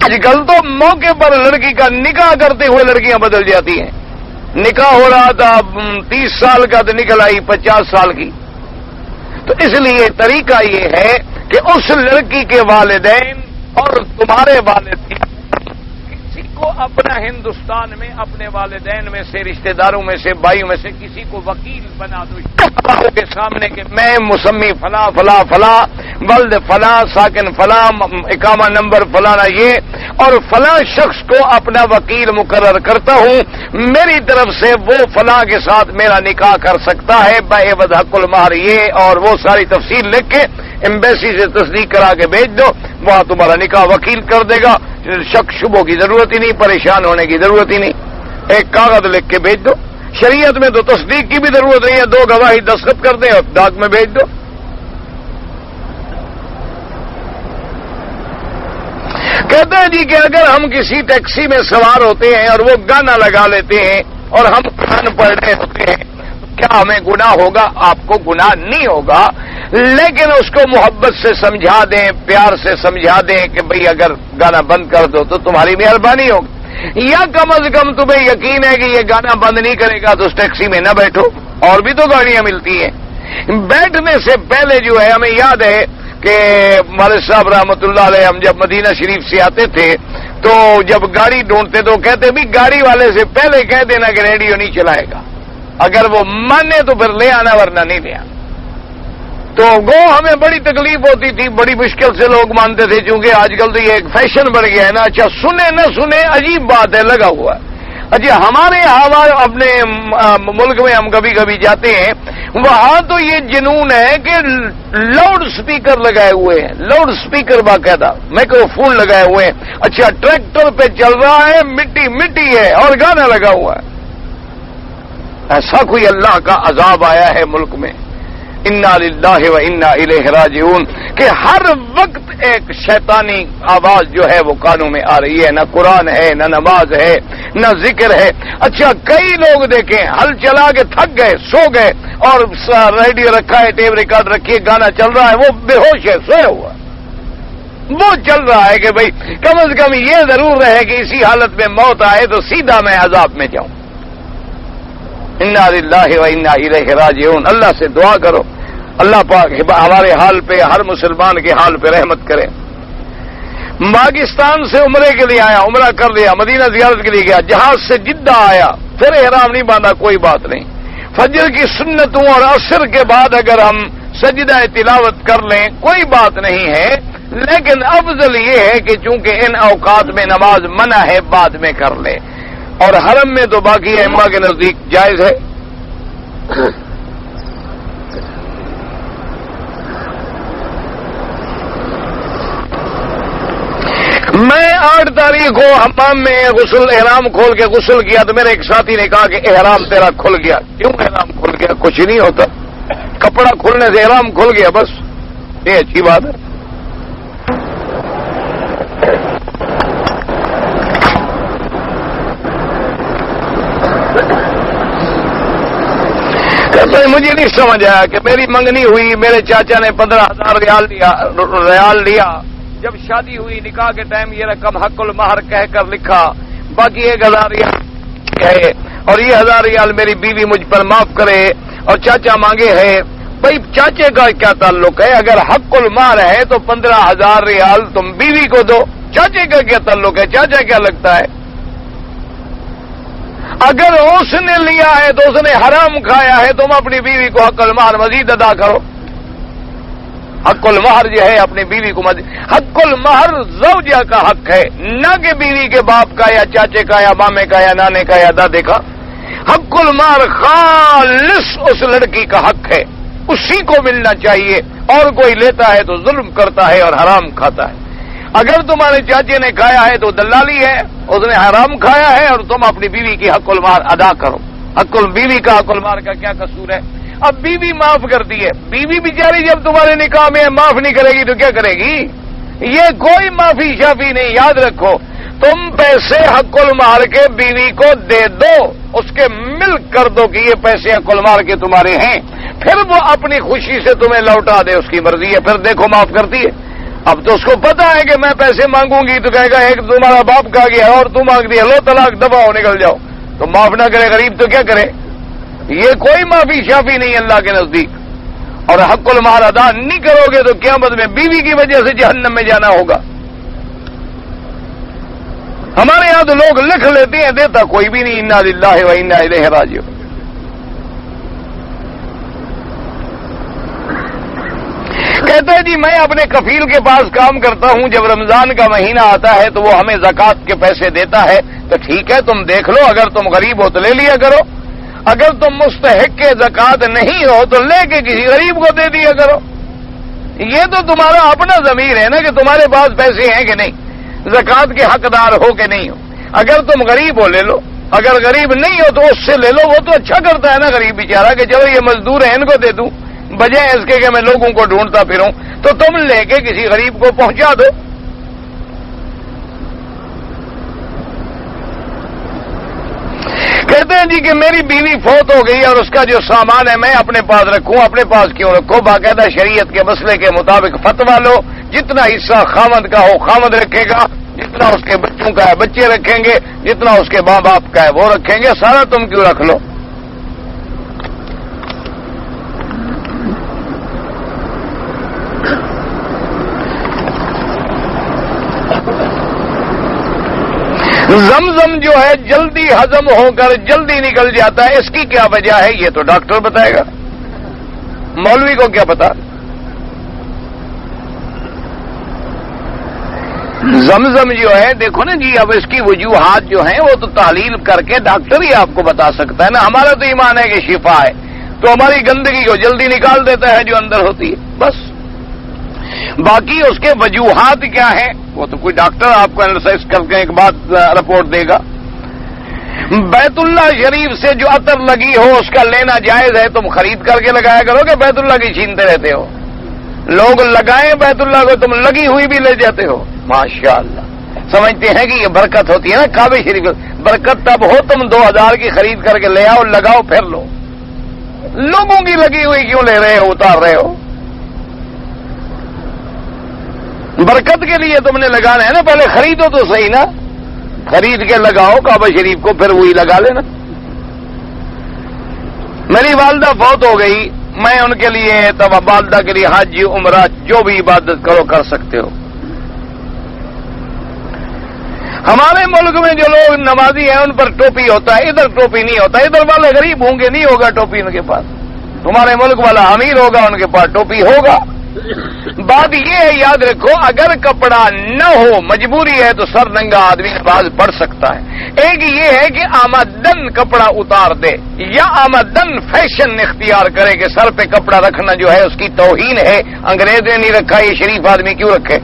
Speaker 2: آج کل تو موقع پر لڑکی کا نکاح کرتے ہوئے لڑکیاں بدل جاتی ہیں۔ نکاح ہو رہا تھا 30 سال کا تو نکل آئی 50 سال کی۔ تو اس لیے طریقہ یہ ہے کہ اس لڑکی کے والدین اور تمہارے والد کسی کو اپنا ہندوستان میں اپنے والدین میں سے رشتہ داروں میں سے بھائیوں میں سے کسی کو وکیل بنا دو کے سامنے کہ میں مسمی فلاں فلاں فلاں ولد فلاں ساکن فلاں اقامہ نمبر فلانا یہ اور فلاں شخص کو اپنا وکیل مقرر کرتا ہوں، میری طرف سے وہ فلاں کے ساتھ میرا نکاح کر سکتا ہے بعوض حق المہر یہ اور وہ ساری تفصیل لکھ کے ایمبیسی سے تصدیق کرا کے بھیج دو، وہاں تمہارا نکاح وکیل کر دے گا، شک شبوں کی ضرورت ہی نہیں، پریشان ہونے کی ضرورت ہی نہیں، ایک کاغذ لکھ کے بھیج دو۔ شریعت میں تو تصدیق کی بھی ضرورت نہیں ہے، 2 گواہی دستخط کر دیں اور ڈاک میں بھیج دو۔ کہتے ہیں جی کہ اگر ہم کسی ٹیکسی میں سوار ہوتے ہیں اور وہ گانا لگا لیتے ہیں اور ہم قرآن پڑھ رہے ہوتے ہیں تو کیا ہمیں گناہ ہوگا؟ آپ کو گناہ نہیں ہوگا، لیکن اس کو محبت سے سمجھا دیں، پیار سے سمجھا دیں کہ بھئی اگر گانا بند کر دو تو تمہاری مہربانی ہوگی، یا کم از کم تمہیں یقین ہے کہ یہ گانا بند نہیں کرے گا تو اس ٹیکسی میں نہ بیٹھو، اور بھی تو گاڑیاں ملتی ہیں۔ بیٹھنے سے پہلے جو ہے ہمیں یاد ہے کہ والد صاحب رحمۃ اللہ علیہ ہم جب مدینہ شریف سے آتے تھے تو جب گاڑی ڈھونڈتے تو کہتے بھی گاڑی والے سے پہلے کہہ دینا کہ ریڈیو نہیں چلائے گا، اگر وہ مانے تو پھر لے آنا ورنہ نہیں لے آنا۔ تو گو ہمیں بڑی تکلیف ہوتی تھی، بڑی مشکل سے لوگ مانتے تھے، چونکہ آج کل تو یہ ایک فیشن بڑھ گیا ہے نا، اچھا سنے نہ سنے عجیب بات ہے، لگا ہوا ہے۔ اچھا ہمارے اپنے ملک میں ہم کبھی کبھی جاتے ہیں، وہاں تو یہ جنون ہے کہ لاؤڈ سپیکر لگائے ہوئے ہیں، لاؤڈ سپیکر باقاعدہ مائکرو فون لگائے ہوئے ہیں، اچھا ٹریکٹر پہ چل رہا ہے، مٹی مٹی ہے اور گانا لگا ہوا ہے۔ ایسا کوئی اللہ کا عذاب آیا ہے ملک میں، انا للہ و انا الیہ راجعون، کہ ہر وقت ایک شیطانی آواز جو ہے وہ کانوں میں آ رہی ہے، نہ قرآن ہے، نہ نماز ہے، نہ ذکر ہے۔ اچھا کئی لوگ دیکھیں ہل چلا کے تھک گئے، سو گئے اور ریڈیو رکھا ہے، ٹیپ ریکارڈ رکھی ہے، گانا چل رہا ہے، وہ بے ہوش ہے، سویا ہوا وہ چل رہا ہے کہ بھئی کم از کم یہ ضرور رہے کہ اسی حالت میں موت آئے تو سیدھا میں عذاب میں جاؤں۔ انا للہ و انا الیہ راجعون۔ اللہ سے دعا کرو اللہ پاک ہمارے حال پہ، ہر مسلمان کے حال پہ رحمت کرے۔ پاکستان سے عمرے کے لیے آیا، عمرہ کر لیا، مدینہ زیارت کے لیے گیا، جہاز سے جدہ آیا، پھر احرام نہیں باندھا، کوئی بات نہیں۔ فجر کی سنتوں اور عصر کے بعد اگر ہم سجدہ تلاوت کر لیں کوئی بات نہیں ہے، لیکن افضل یہ ہے کہ چونکہ ان اوقات میں نماز منع ہے بعد میں کر لے، اور حرم میں تو باقی ائمہ کے نزدیک جائز ہے۔ میں 8 تاریخ کو حمام میں غسل احرام کھول کے غسل کیا تو میرے ایک ساتھی نے کہا کہ احرام تیرا کھل گیا۔ کیوں احرام کھل گیا؟ کچھ نہیں ہوتا، کپڑا کھلنے سے احرام کھل گیا بس، یہ اچھی بات ہے۔ مجھے نہیں سمجھ آیا کہ میری منگنی ہوئی، میرے چاچا نے 15,000 ریال لیا، جب شادی ہوئی نکاح کے ٹائم یہ رقم حق المہر کہہ کر لکھا، باقی 1,000 ریال ہے اور یہ 1,000 ریال میری بیوی مجھ پر معاف کرے اور چاچا مانگے ہے۔ بھائی چاچے کا کیا تعلق ہے؟ اگر حق المہر ہے تو 15,000 ریال تم بیوی کو دو، چاچے کا کیا تعلق ہے؟ چاچا کیا لگتا ہے؟ اگر اس نے لیا ہے تو اس نے حرام کھایا ہے، تم اپنی بیوی کو حق المہر مزید ادا کرو۔ حق المہر جو ہے اپنی بیوی کو حق المہر زوجہ کا حق ہے، نہ کہ بیوی کے باپ کا یا چاچے کا یا مامے کا یا نانے کا یا دادے کا۔ حق المہر خالص اس لڑکی کا حق ہے، اسی کو ملنا چاہیے، اور کوئی لیتا ہے تو ظلم کرتا ہے اور حرام کھاتا ہے۔ اگر تمہارے چاچے نے کھایا ہے تو دلالی ہے، اس نے حرام کھایا ہے، اور تم اپنی بیوی کی حق المہر ادا کرو۔ بیوی کا حق المہر کا کیا قصور ہے؟ اب بیوی معاف کرتی ہے، بیوی بیچاری جب تمہارے نکاح میں معاف نہیں کرے گی تو کیا کرے گی؟ یہ کوئی معافی شافی نہیں، یاد رکھو، تم پیسے حق المہر کے بیوی کو دے دو، اس کے مل کر دو کہ یہ پیسے حق المہر کے تمہارے ہیں، پھر وہ اپنی خوشی سے تمہیں لوٹا دے، اس کی مرضی ہے، پھر دیکھو معاف کرتی ہے۔ اب تو اس کو پتا ہے کہ میں پیسے مانگوں گی تو کہے گا ایک تمہارا باپ کہا گیا اور تم مانگ دیا، لو طلاق دباؤ نکل جاؤ، تو معاف نہ کرے غریب تو کیا کرے؟ یہ کوئی معافی شافی نہیں اللہ کے نزدیک۔ اور حق المہر ادا نہیں کرو گے تو قیامت میں بیوی کی وجہ سے جہنم میں جانا ہوگا۔ ہمارے یہاں تو لوگ لکھ لیتے ہیں، دیتا کوئی بھی نہیں، انا للہ و انا الیہ راجعون۔ کہتا ہے جی میں اپنے کفیل کے پاس کام کرتا ہوں، جب رمضان کا مہینہ آتا ہے تو وہ ہمیں زکوٰۃ کے پیسے دیتا ہے، تو ٹھیک ہے تم دیکھ لو، اگر تم غریب ہو تو لے لیا کرو، اگر تم مستحق کے زکوٰۃ نہیں ہو تو لے کے کسی غریب کو دے دیا کرو۔ یہ تو تمہارا اپنا ضمیر ہے نا کہ تمہارے پاس پیسے ہیں کہ نہیں، زکوٰۃ کے حقدار ہو کہ نہیں ہو۔ اگر تم غریب ہو لے لو، اگر غریب نہیں ہو تو اس سے لے لو، وہ تو اچھا کرتا ہے نا غریب بیچارہ کہ چلو یہ مزدور ہیں ان کو دے دوں، بجائے اس کے کہ میں لوگوں کو ڈھونڈتا پھروں، تو تم لے کے کسی غریب کو پہنچا دو۔ کہتے ہیں جی کہ میری بیوی فوت ہو گئی اور اس کا جو سامان ہے میں اپنے پاس رکھوں، اپنے پاس کیوں رکھو؟ باقاعدہ شریعت کے مسئلے کے مطابق فتویٰ لو، جتنا حصہ خامد کا ہو خامد رکھے گا، جتنا اس کے بچوں کا ہے بچے رکھیں گے، جتنا اس کے ماں باپ کا ہے وہ رکھیں گے، سارا تم کیوں رکھ لو؟ زمزم جو ہے جلدی ہضم ہو کر جلدی نکل جاتا ہے، اس کی کیا وجہ ہے؟ یہ تو ڈاکٹر بتائے گا، مولوی کو کیا پتا؟ زمزم جو ہے دیکھو نا جی، اب اس کی وجوہات جو ہیں وہ تو تحلیل کر کے ڈاکٹر ہی آپ کو بتا سکتا ہے نا۔ ہمارا تو ایمان ہے کہ شفا ہے، تو ہماری گندگی کو جلدی نکال دیتا ہے جو اندر ہوتی ہے، بس۔ باقی اس کے وجوہات کیا ہیں وہ تو کوئی ڈاکٹر آپ کو انالائز کر کے ایک بات رپورٹ دے گا۔ بیت اللہ شریف سے جو عطر لگی ہو اس کا لینا جائز ہے، تم خرید کر کے لگایا کرو کہ بیت اللہ کی چھینتے رہتے ہو؟ لوگ لگائیں بیت اللہ کو، تم لگی ہوئی بھی لے جاتے ہو، ماشاءاللہ۔ سمجھتے ہیں کہ یہ برکت ہوتی ہے نا کعبہ شریف، برکت تب ہو تم 2000 کی خرید کر کے لے آؤ، لگاؤ پھر لو۔ لوگوں کی لگی ہوئی کیوں لے رہے ہو، اتار رہے ہو؟ برکت کے لیے تم نے لگانا ہے نا، پہلے خریدو تو صحیح نا، خرید کے لگاؤ کعبہ شریف کو، پھر وہی لگا لینا۔ میری والدہ فوت ہو گئی، میں ان کے لیے والدہ کے لیے حج عمرہ جو بھی عبادت کرو کر سکتے ہو۔ ہمارے ملک میں جو لوگ نمازی ہیں ان پر ٹوپی ہوتا ہے، ادھر ٹوپی نہیں ہوتا، ادھر والے غریب ہوں گے نہیں ہوگا ٹوپی ان کے پاس، تمہارے ملک والا امیر ہوگا ان کے پاس ٹوپی ہوگا۔ بات یہ ہے یاد رکھو، اگر کپڑا نہ ہو مجبوری ہے تو سر ننگا آدمی نماز پڑھ سکتا ہے۔ ایک یہ ہے کہ آمدن کپڑا اتار دے یا آمدن فیشن اختیار کرے کہ سر پہ کپڑا رکھنا جو ہے اس کی توہین ہے، انگریز نے نہیں رکھا، یہ شریف آدمی کیوں رکھے؟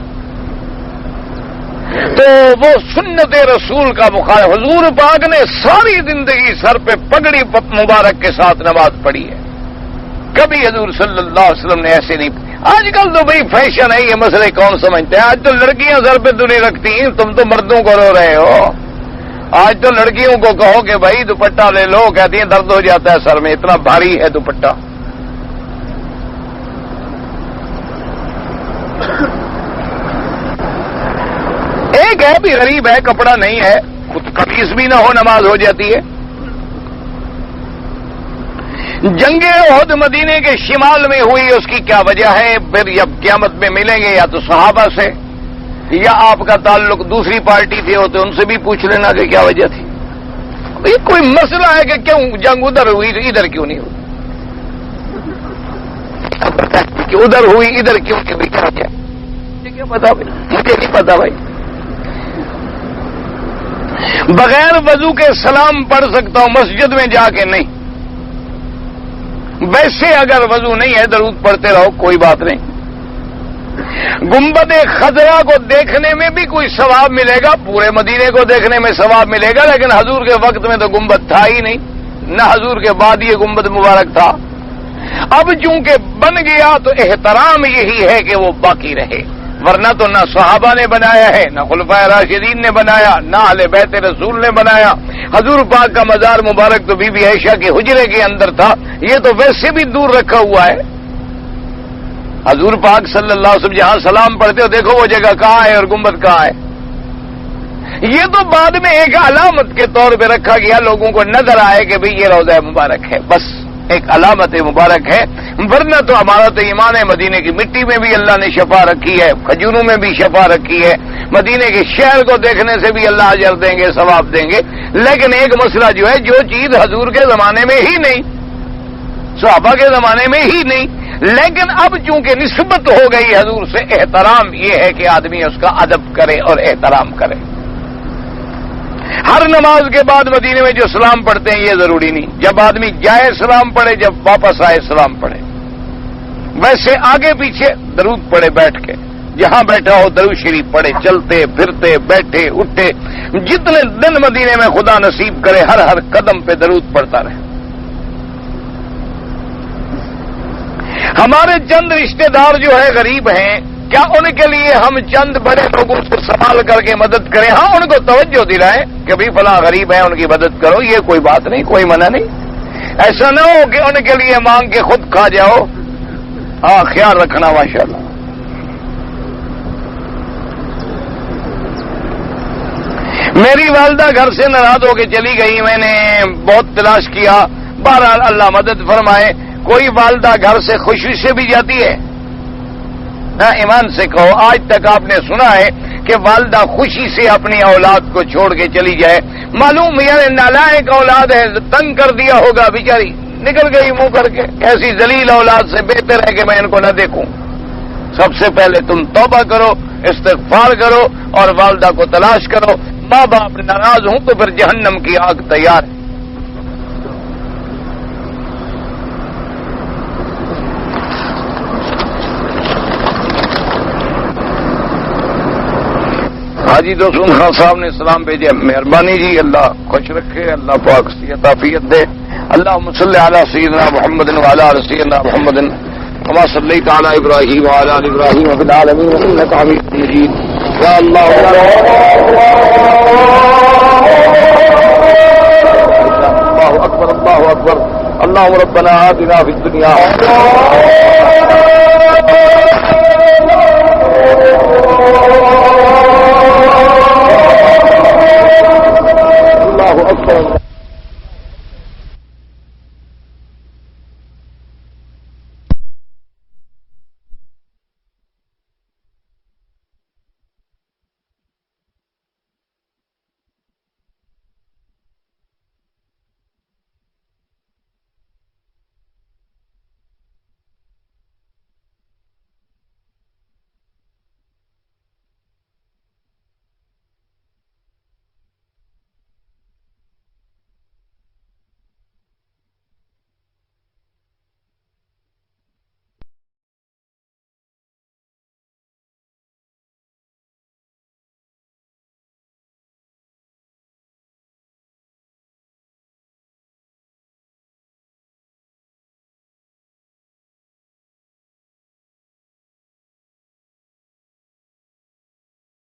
Speaker 2: تو وہ سنت رسول کا مخالف۔ حضور پاک نے ساری زندگی سر پہ پگڑی مبارک کے ساتھ نماز پڑھی ہے، کبھی حضور صلی اللہ علیہ وسلم نے ایسے نہیں۔ آج کل تو بھئی فیشن ہے، یہ مسئلے کون سمجھتے ہیں؟ آج تو لڑکیاں سر پہ تو نہیں رکھتی، تم تو مردوں کو رو رہے ہو۔ آج تو لڑکیوں کو کہو کہ بھائی دوپٹہ لے لو، کہتی ہیں درد ہو جاتا ہے سر میں، اتنا بھاری ہے دوپٹہ۔ ایک ہے بھی غریب ہے، کپڑا نہیں ہے، خود قمیص بھی نہ ہو نماز ہو جاتی ہے۔ جنگ احد مدینے کے شمال میں ہوئی، اس کی کیا وجہ ہے؟ پھر جب قیامت میں ملیں گے یا تو صحابہ سے یا آپ کا تعلق دوسری پارٹی تھی ہو تو ان سے بھی پوچھ لینا کہ کیا وجہ تھی۔ یہ کوئی مسئلہ ہے کہ کیوں جنگ ادھر ہوئی تو ادھر کیوں نہیں ہوئی؟ کہ ادھر ہوئی ادھر کیوں کہ بھی کیا جائے؟ مجھے کیا پتا بھائی، مجھے نہیں پتا بھائی. بغیر وضو کے سلام پڑھ سکتا ہوں، مسجد میں جا کے نہیں. ویسے اگر وضو نہیں ہے درود پڑھتے رہو، کوئی بات نہیں. گنبد خضرا کو دیکھنے میں بھی کوئی ثواب ملے گا، پورے مدینے کو دیکھنے میں ثواب ملے گا، لیکن حضور کے وقت میں تو گنبد تھا ہی نہیں، نہ حضور کے بعد یہ گنبد مبارک تھا. اب چونکہ بن گیا تو احترام یہی ہے کہ وہ باقی رہے، ورنہ تو نہ صحابہ نے بنایا ہے، نہ خلفائے راشدین نے بنایا، نہ اہل بیت رسول نے بنایا. حضور پاک کا مزار مبارک تو بی بی عائشہ کے حجرے کے اندر تھا، یہ تو ویسے بھی دور رکھا ہوا ہے. حضور پاک صلی اللہ علیہ وسلم جہاں سلام پڑھتے ہو دیکھو وہ جگہ کہاں ہے اور گنبد کہاں ہے. یہ تو بعد میں ایک علامت کے طور پہ رکھا گیا، لوگوں کو نظر آئے کہ بھئی یہ روضہ مبارک ہے، بس ایک علامت مبارک ہے. ورنہ تو ہمارا تو ایمان ہے، مدینے کی مٹی میں بھی اللہ نے شفا رکھی ہے، کھجوروں میں بھی شفا رکھی ہے، مدینے کے شہر کو دیکھنے سے بھی اللہ اجر دیں گے، ثواب دیں گے. لیکن ایک مسئلہ جو ہے، جو چیز حضور کے زمانے میں ہی نہیں، صحابہ کے زمانے میں ہی نہیں، لیکن اب چونکہ نسبت ہو گئی حضور سے، احترام یہ ہے کہ آدمی اس کا ادب کرے اور احترام کرے. ہر نماز کے بعد مدینے میں جو سلام پڑھتے ہیں یہ ضروری نہیں، جب آدمی جائے سلام پڑھے، جب واپس آئے سلام پڑھے. ویسے آگے پیچھے درود پڑھے بیٹھ کے، جہاں بیٹھا ہو درود شریف پڑھے، چلتے پھرتے بیٹھے اٹھے، جتنے دن مدینے میں خدا نصیب کرے، ہر ہر قدم پہ درود پڑھتا رہے. ہمارے چند رشتہ دار جو ہے غریب ہیں، کیا ان کے لیے ہم چند بڑے لوگوں سے سوال کر کے مدد کریں؟ ہاں، ان کو توجہ دلائیں کہ بھی فلاں غریب ہیں، ان کی مدد کرو، یہ کوئی بات نہیں، کوئی منع نہیں. ایسا نہ ہو کہ ان کے لیے مانگ کے خود کھا جاؤ. ہاں، خیال رکھنا. ماشاءاللہ. میری والدہ گھر سے ناراض ہو کے چلی گئی، میں نے بہت تلاش کیا، بہرحال اللہ مدد فرمائے. کوئی والدہ گھر سے خوشی سے بھی جاتی ہے؟ نہ، ایمان سے کہو، آج تک آپ نے سنا ہے کہ والدہ خوشی سے اپنی اولاد کو چھوڑ کے چلی جائے؟ معلوم یعنی نالائق اولاد ہے، تنگ کر دیا ہوگا، بیچاری نکل گئی منہ کر کے. ایسی ذلیل اولاد سے بہتر ہے کہ میں ان کو نہ دیکھوں. سب سے پہلے تم توبہ کرو، استغفار کرو اور والدہ کو تلاش کرو. ماں باپ ناراض ہوں تو پھر جہنم کی آگ تیار ہے. حاجی دوسون خان صاحب نے سلام بھیجے، مہربانی جی، اللہ خوش رکھے، اللہ پاک صحت عافیت دے. اللہم صلی علی سیدنا محمد وعلی آل سیدنا محمد کما صلیت علی ابراہیم وعلی آل ابراہیم فی العالمین انک حمید مجید. یا اللہ اللہ اکبر، اللہ اکبر. اللہم ربنا آتنا فی الدنیا